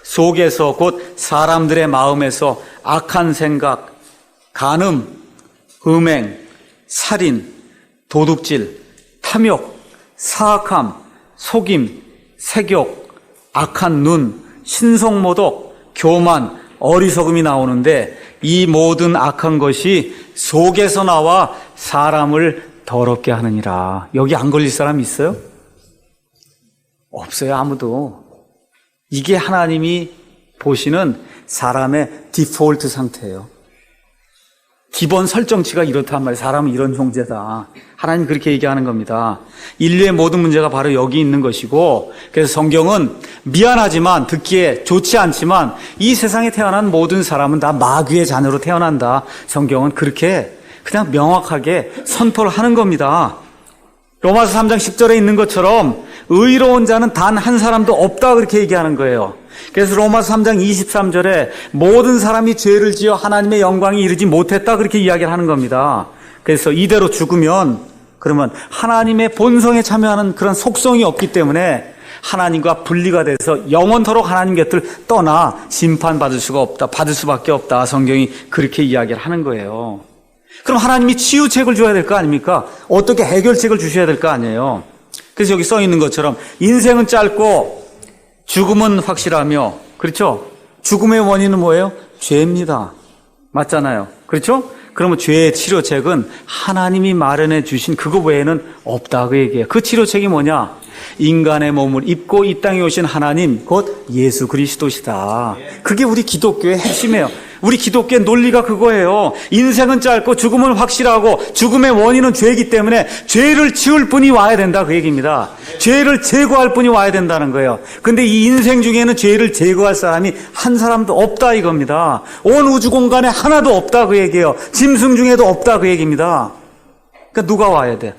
속에서 곧 사람들의 마음에서 악한 생각, 간음, 음행, 살인, 도둑질, 탐욕, 사악함, 속임, 색욕, 악한 눈, 신성모독, 교만, 어리석음이 나오는데 이 모든 악한 것이 속에서 나와 사람을 더럽게 하느니라. 여기 안 걸릴 사람 있어요? 없어요, 아무도. 이게 하나님이 보시는 사람의 디폴트 상태예요. 기본 설정치가 이렇단 말이에요. 사람은 이런 존재다. 하나님 그렇게 얘기하는 겁니다. 인류의 모든 문제가 바로 여기 있는 것이고, 그래서 성경은 미안하지만, 듣기에 좋지 않지만 이 세상에 태어난 모든 사람은 다 마귀의 자녀로 태어난다. 성경은 그렇게 그냥 명확하게 선포를 하는 겁니다. 로마서 3장 10절에 있는 것처럼 의로운 자는 단 한 사람도 없다, 그렇게 얘기하는 거예요. 그래서 로마서 3장 23절에 모든 사람이 죄를 지어 하나님의 영광에 이르지 못했다, 그렇게 이야기를 하는 겁니다. 그래서 이대로 죽으면 그러면 하나님의 본성에 참여하는 그런 속성이 없기 때문에 하나님과 분리가 돼서 영원토록 하나님 곁을 떠나 심판받을 수가 없다, 받을 수밖에 없다. 성경이 그렇게 이야기를 하는 거예요. 그럼 하나님이 치유책을 줘야 될 거 아닙니까? 어떻게 해결책을 주셔야 될 거 아니에요. 그래서 여기 써 있는 것처럼 인생은 짧고 죽음은 확실하며, 그렇죠? 죽음의 원인은 뭐예요? 죄입니다. 맞잖아요. 그렇죠? 그러면 죄의 치료책은 하나님이 마련해 주신 그거 외에는 없다, 그 얘기예요. 그 치료책이 뭐냐? 인간의 몸을 입고 이 땅에 오신 하나님, 곧 예수 그리스도시다. 그게 우리 기독교의 핵심이에요. 우리 기독교의 논리가 그거예요. 인생은 짧고 죽음은 확실하고 죽음의 원인은 죄이기 때문에 죄를 지을 분이 와야 된다, 그 얘기입니다. 죄를 제거할 분이 와야 된다는 거예요. 근데 이 인생 중에는 죄를 제거할 사람이 한 사람도 없다, 이겁니다. 온 우주 공간에 하나도 없다, 그 얘기예요. 짐승 중에도 없다, 그 얘기입니다. 그러니까 누가 와야 돼?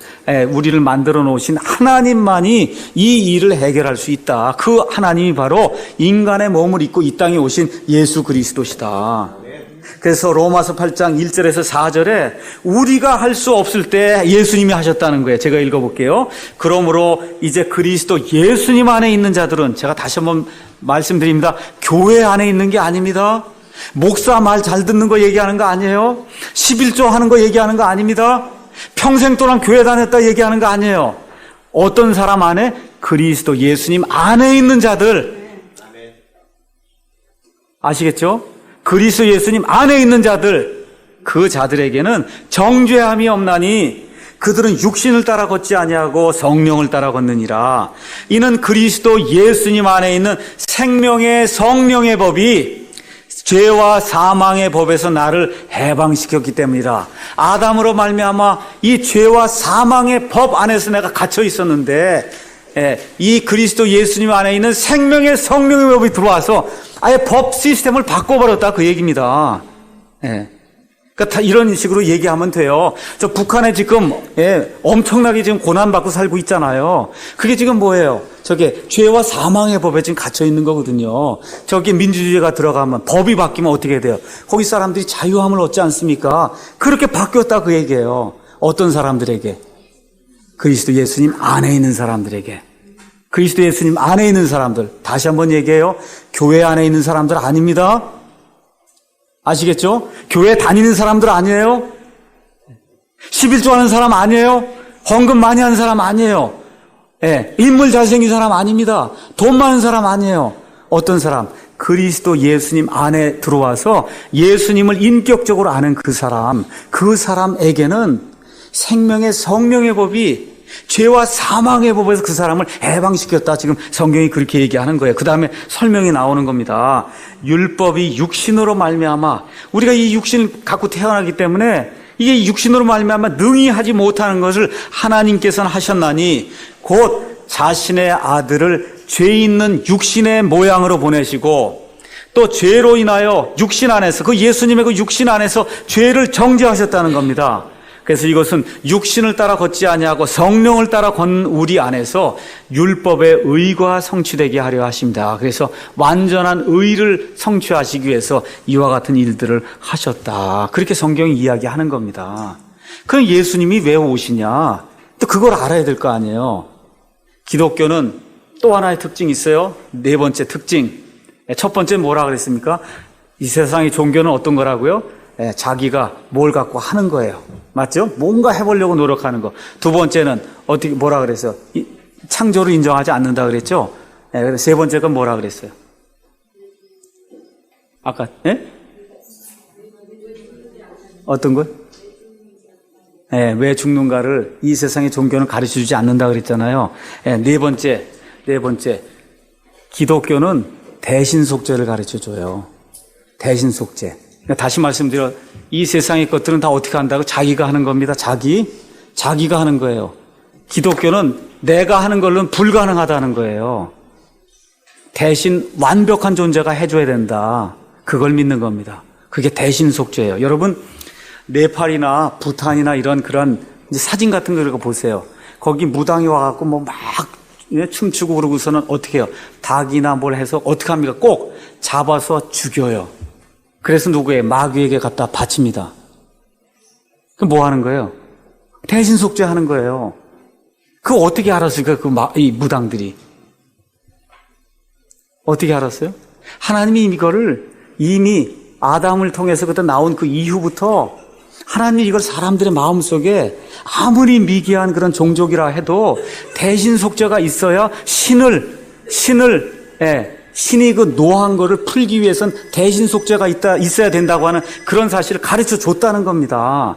우리를 만들어 놓으신 하나님만이 이 일을 해결할 수 있다. 그 하나님이 바로 인간의 몸을 입고 이 땅에 오신 예수 그리스도시다. 그래서 로마서 8장 1절에서 4절에 우리가 할 수 없을 때 예수님이 하셨다는 거예요. 제가 읽어볼게요. 그러므로 이제 그리스도 예수님 안에 있는 자들은, 제가 다시 한번 말씀드립니다. 교회 안에 있는 게 아닙니다. 목사 말 잘 듣는 거 얘기하는 거 아니에요. 11조 하는 거 얘기하는 거 아닙니다. 평생 동안 교회 다녔다 얘기하는 거 아니에요. 어떤 사람 안에? 그리스도 예수님 안에 있는 자들. 아시겠죠? 그리스도 예수님 안에 있는 자들, 그 자들에게는 정죄함이 없나니 그들은 육신을 따라 걷지 아니하고 성령을 따라 걷느니라. 이는 그리스도 예수님 안에 있는 생명의 성령의 법이 죄와 사망의 법에서 나를 해방시켰기 때문이라. 아담으로 말미암아 이 죄와 사망의 법 안에서 내가 갇혀 있었는데, 이 그리스도 예수님 안에 있는 생명의 성령의 법이 들어와서 아예 법 시스템을 바꿔버렸다, 그 얘기입니다. 그러니까 다 이런 식으로 얘기하면 돼요. 저 북한에 지금 엄청나게 지금 고난받고 살고 있잖아요. 그게 지금 뭐예요? 저게 죄와 사망의 법에 지금 갇혀 있는 거거든요. 저기 민주주의가 들어가면, 법이 바뀌면 어떻게 돼요? 거기 사람들이 자유함을 얻지 않습니까? 그렇게 바뀌었다, 그 얘기예요. 어떤 사람들에게? 그리스도 예수님 안에 있는 사람들에게. 그리스도 예수님 안에 있는 사람들. 다시 한번 얘기해요. 교회 안에 있는 사람들 아닙니다. 아시겠죠? 교회 다니는 사람들 아니에요. 11조 하는 사람 아니에요. 헌금 많이 하는 사람 아니에요. 인물 잘생긴 사람 아닙니다. 돈 많은 사람 아니에요. 어떤 사람? 그리스도 예수님 안에 들어와서 예수님을 인격적으로 아는 그 사람에게는 생명의 성령의 법이 죄와 사망의 법에서 그 사람을 해방시켰다. 지금 성경이 그렇게 얘기하는 거예요. 그 다음에 설명이 나오는 겁니다. 율법이 육신으로 말미암아, 우리가 이 육신을 갖고 태어나기 때문에 이게 육신으로 말미암아 능히 하지 못하는 것을 하나님께서는 하셨나니 곧 자신의 아들을 죄 있는 육신의 모양으로 보내시고 또 죄로 인하여 육신 안에서, 그 예수님의 그 육신 안에서 죄를 정죄하셨다는 겁니다. 그래서 이것은 육신을 따라 걷지 아니하고 성령을 따라 걷는 우리 안에서 율법의 의가 성취되게 하려 하십니다. 그래서 완전한 의를 성취하시기 위해서 이와 같은 일들을 하셨다. 그렇게 성경이 이야기하는 겁니다. 그럼 예수님이 왜 오시냐? 또 그걸 알아야 될 거 아니에요. 기독교는 또 하나의 특징이 있어요. 네 번째 특징. 첫 번째 뭐라 그랬습니까? 이 세상의 종교는 어떤 거라고요? 자기가 뭘 갖고 하는 거예요. 맞죠? 뭔가 해보려고 노력하는 거. 두 번째는 어떻게 뭐라 그랬어요? 창조를 인정하지 않는다 그랬죠? 세 번째가 뭐라 그랬어요? 아까 어떤 걸? 왜 죽는가를 이 세상의 종교는 가르쳐주지 않는다 그랬잖아요. 네 번째 기독교는 대신속죄를 가르쳐줘요. 대신속죄. 다시 말씀드려, 이 세상의 것들은 다 어떻게 한다고? 자기가 하는 겁니다. 자기가 하는 거예요. 기독교는 내가 하는 걸로는 불가능하다는 거예요. 대신 완벽한 존재가 해줘야 된다. 그걸 믿는 겁니다. 그게 대신속죄예요. 여러분, 네팔이나 부탄이나 이런 그런 사진 같은 거 보세요. 거기 무당이 와갖고 뭐 막 춤추고 그러고서는 어떻게 해요? 닭이나 뭘 해서 어떻게 합니까? 꼭 잡아서 죽여요. 그래서 누구의 마귀에게 갖다 바칩니다. 그럼 뭐 하는 거예요? 대신속죄 하는 거예요. 그거 어떻게 알았을까? 이 무당들이 어떻게 알았어요? 하나님이 이거를 이미 아담을 통해서 그때 나온 그 이후부터 하나님이 이걸 사람들의 마음속에 아무리 미개한 그런 종족이라 해도 대신속죄가 있어야 신이 그 노한 거를 풀기 위해선 대신속죄가 있어야 된다고 하는 그런 사실을 가르쳐 줬다는 겁니다.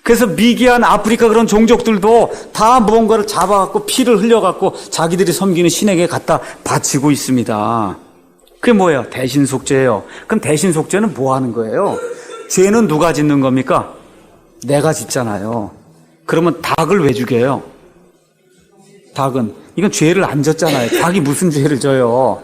그래서 미개한 아프리카 그런 종족들도 다 무언가를 잡아갖고 피를 흘려갖고 자기들이 섬기는 신에게 갖다 바치고 있습니다. 그게 뭐예요? 대신속죄예요. 그럼 대신속죄는 뭐 하는 거예요? 죄는 누가 짓는 겁니까? 내가 짓잖아요. 그러면 닭을 왜 죽여요? 닭은 이건 죄를 안 졌잖아요. 닭이 무슨 죄를 져요?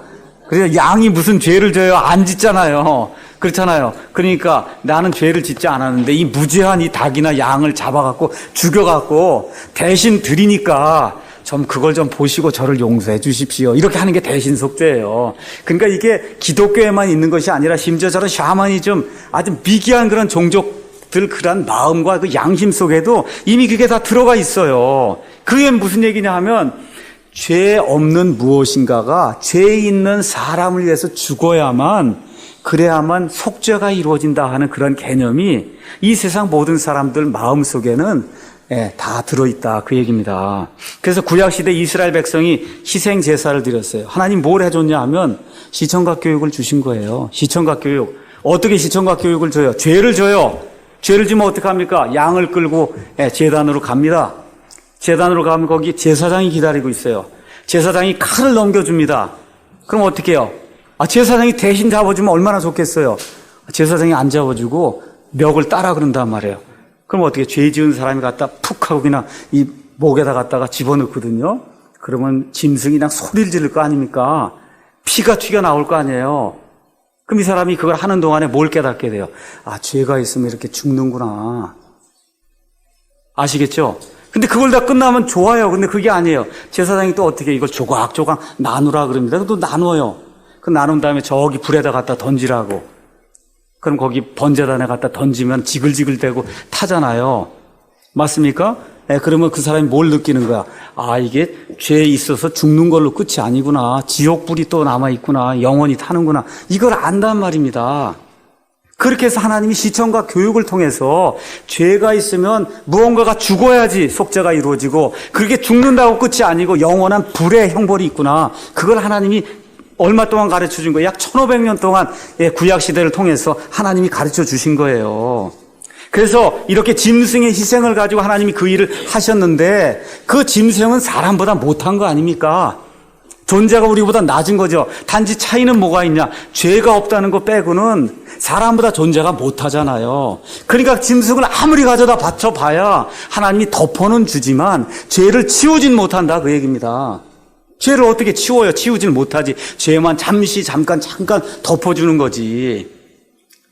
그래서 양이 무슨 죄를 져요? 안 짓잖아요. 그렇잖아요. 그러니까 나는 죄를 짓지 않았는데 이 무죄한 이 닭이나 양을 잡아갖고 죽여갖고 대신 드리니까 그걸 좀 보시고 저를 용서해 주십시오. 이렇게 하는 게 대신속죄예요. 그러니까 이게 기독교에만 있는 것이 아니라 심지어 저런 샤머니즘, 아주 미개한 그런 종족들 그런 마음과 그 양심 속에도 이미 그게 다 들어가 있어요. 그게 무슨 얘기냐 하면 죄 없는 무엇인가가 죄 있는 사람을 위해서 그래야만 속죄가 이루어진다 하는 그런 개념이 이 세상 모든 사람들 마음속에는 다 들어있다 그 얘기입니다. 그래서 구약시대 이스라엘 백성이 희생 제사를 드렸어요. 하나님 뭘 해줬냐 하면 시청각 교육을 주신 거예요. 시청각 교육. 어떻게 시청각 교육을 줘요? 죄를 줘요. 죄를 지면 어떡합니까? 양을 끌고 제단으로 갑니다. 제단으로 가면 거기 제사장이 기다리고 있어요. 제사장이 칼을 넘겨줍니다. 그럼 어떻게 해요? 제사장이 대신 잡아주면 얼마나 좋겠어요. 제사장이 안 잡아주고 멱을 따라 그런단 말이에요. 그럼 어떻게 죄 지은 사람이 갖다 푹 하고 그냥 이 목에다 갖다가 집어넣거든요. 그러면 짐승이 그냥 소리를 지를 거 아닙니까? 피가 튀겨나올 거 아니에요. 그럼 이 사람이 그걸 하는 동안에 뭘 깨닫게 돼요? 죄가 있으면 이렇게 죽는구나. 아시겠죠? 근데 그걸 다 끝나면 좋아요. 근데 그게 아니에요. 제사장이 또 어떻게 이걸 조각조각 나누라 그럽니다. 또 나눠요. 그 나눈 다음에 저기 불에다 갖다 던지라고. 그럼 거기 번제단에 갖다 던지면 지글지글대고 타잖아요. 맞습니까? 그러면 그 사람이 뭘 느끼는 거야? 이게 죄에 있어서 죽는 걸로 끝이 아니구나. 지옥불이 또 남아있구나. 영원히 타는구나. 이걸 안단 말입니다. 그렇게 해서 하나님이 시청과 교육을 통해서 죄가 있으면 무언가가 죽어야지 속죄가 이루어지고 그렇게 죽는다고 끝이 아니고 영원한 불의 형벌이 있구나. 그걸 하나님이 얼마 동안 가르쳐 준 거예요? 약 1500년 동안 구약시대를 통해서 하나님이 가르쳐 주신 거예요. 그래서 이렇게 짐승의 희생을 가지고 하나님이 그 일을 하셨는데 그 짐승은 사람보다 못한 거 아닙니까? 존재가 우리보다 낮은 거죠. 단지 차이는 뭐가 있냐? 죄가 없다는 거 빼고는 사람보다 존재가 못하잖아요. 그러니까 짐승을 아무리 가져다 바쳐봐야 하나님이 덮어는 주지만 죄를 치우진 못한다 그 얘기입니다. 죄를 어떻게 치워요? 치우질 못하지. 죄만 잠깐 덮어주는 거지.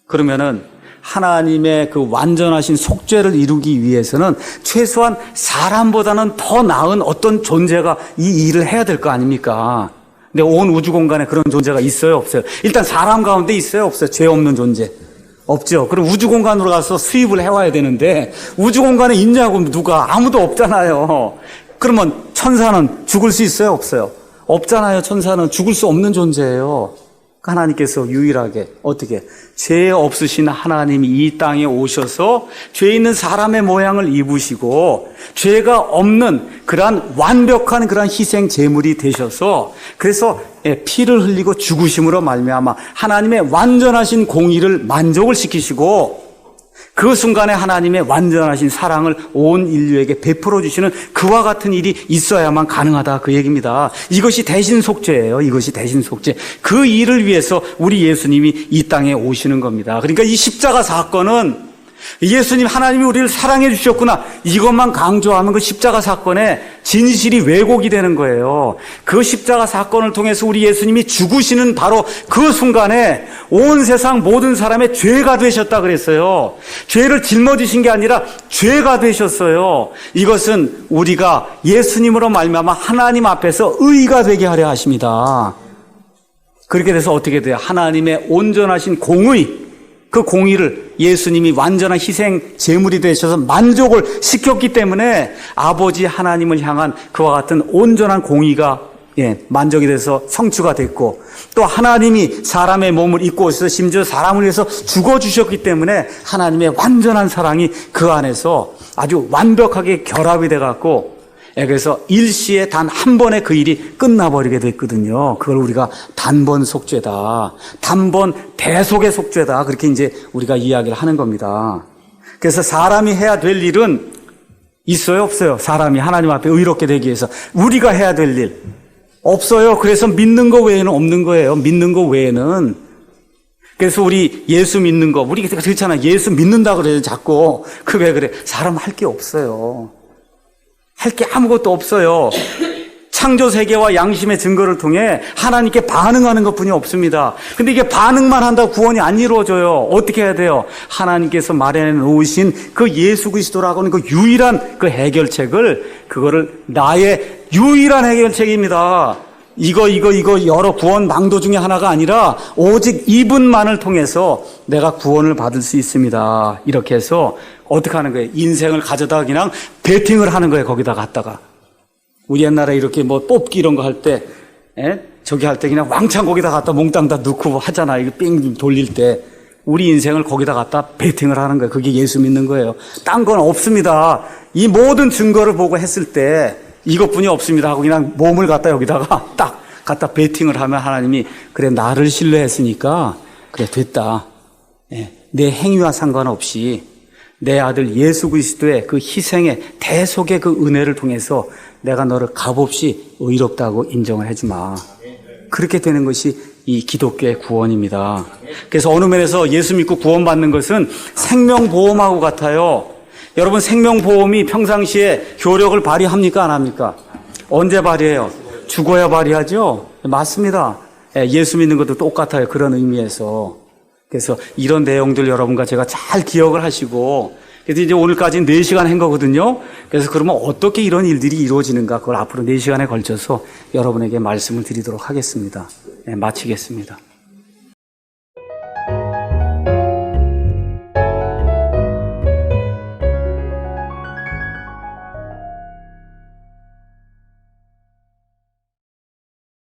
그러면은 하나님의 그 완전하신 속죄를 이루기 위해서는 최소한 사람보다는 더 나은 어떤 존재가 이 일을 해야 될 거 아닙니까? 근데 온 우주 공간에 그런 존재가 있어요, 없어요? 일단 사람 가운데 있어요, 없어요? 죄 없는 존재. 없죠. 그럼 우주 공간으로 가서 수입을 해와야 되는데 우주 공간에 있냐고 누가 아무도 없잖아요. 그러면 천사는 죽을 수 있어요, 없어요? 없잖아요. 천사는 죽을 수 없는 존재예요. 하나님께서 유일하게 어떻게 죄 없으신 하나님이 이 땅에 오셔서 죄 있는 사람의 모양을 입으시고 죄가 없는 그러한 완벽한 그러한 희생 제물이 되셔서 그래서 피를 흘리고 죽으심으로 말미암아 하나님의 완전하신 공의를 만족을 시키시고 그 순간에 하나님의 완전하신 사랑을 온 인류에게 베풀어 주시는 그와 같은 일이 있어야만 가능하다 그 얘기입니다. 이것이 대신 속죄예요. 이것이 대신 속죄. 그 일을 위해서 우리 예수님이 이 땅에 오시는 겁니다. 그러니까 이 십자가 사건은 예수님 하나님이 우리를 사랑해 주셨구나 이것만 강조하면 그 십자가 사건의 진실이 왜곡이 되는 거예요. 그 십자가 사건을 통해서 우리 예수님이 죽으시는 바로 그 순간에 온 세상 모든 사람의 죄가 되셨다 그랬어요. 죄를 짊어지신 게 아니라 죄가 되셨어요. 이것은 우리가 예수님으로 말미암아 하나님 앞에서 의가 되게 하려 하십니다. 그렇게 돼서 어떻게 돼요? 하나님의 온전하신 공의 그 공의를 예수님이 완전한 희생 제물이 되셔서 만족을 시켰기 때문에 아버지 하나님을 향한 그와 같은 온전한 공의가 만족이 돼서 성취가 됐고 또 하나님이 사람의 몸을 입고 오셔서 심지어 사람을 위해서 죽어주셨기 때문에 하나님의 완전한 사랑이 그 안에서 아주 완벽하게 결합이 돼갖고 그래서 일시에 단 한 번에 그 일이 끝나버리게 됐거든요. 그걸 우리가 단번 속죄다. 단번 대속의 속죄다. 그렇게 이제 우리가 이야기를 하는 겁니다. 그래서 사람이 해야 될 일은 있어요, 없어요? 사람이 하나님 앞에 의롭게 되기 위해서 우리가 해야 될 일 없어요. 그래서 믿는 거 외에는 없는 거예요. 믿는 거 외에는. 그래서 우리 예수 믿는 거, 우리 그렇잖아요. 예수 믿는다 그래요, 자꾸. 그 왜 그래? 사람 할 게 없어요. 할 게 아무것도 없어요. 창조 세계와 양심의 증거를 통해 하나님께 반응하는 것뿐이 없습니다. 근데 이게 반응만 한다고 구원이 안 이루어져요. 어떻게 해야 돼요? 하나님께서 마련해 놓으신 그 예수 그리스도라고 하는 그 유일한 그 해결책을 그거를 나의 유일한 해결책입니다. 이거 여러 구원 망도 중에 하나가 아니라 오직 이분만을 통해서 내가 구원을 받을 수 있습니다. 이렇게 해서 어떻게 하는 거예요? 인생을 가져다 그냥 베팅을 하는 거예요. 거기다 갖다가. 우리 옛날에 이렇게 뭐 뽑기 이런 거 할 때, 저기 할 때 그냥 왕창 거기다 갖다 몽땅 다 넣고 하잖아요. 이거 삥 돌릴 때. 우리 인생을 거기다 갖다 베팅을 하는 거예요. 그게 예수 믿는 거예요. 딴 건 없습니다. 이 모든 증거를 보고 했을 때 이것뿐이 없습니다 하고 그냥 몸을 갖다 여기다가 딱 갖다 베팅을 하면 하나님이 그래 나를 신뢰했으니까 그래 됐다. 내 행위와 상관없이 내 아들 예수 그리스도의 그 희생의 대속의 그 은혜를 통해서 내가 너를 값없이 의롭다고 인정을 해주마. 그렇게 되는 것이 이 기독교의 구원입니다. 그래서 어느 면에서 예수 믿고 구원받는 것은 생명보험하고 같아요. 여러분 생명보험이 평상시에 효력을 발휘합니까 안 합니까? 언제 발휘해요? 죽어야 발휘하죠? 맞습니다. 예수 믿는 것도 똑같아요. 그런 의미에서. 그래서 이런 내용들 여러분과 제가 잘 기억을 하시고 그래서 이제 오늘까지 4시간 한 거거든요. 그래서 그러면 어떻게 이런 일들이 이루어지는가 그걸 앞으로 4시간에 걸쳐서 여러분에게 말씀을 드리도록 하겠습니다. 마치겠습니다.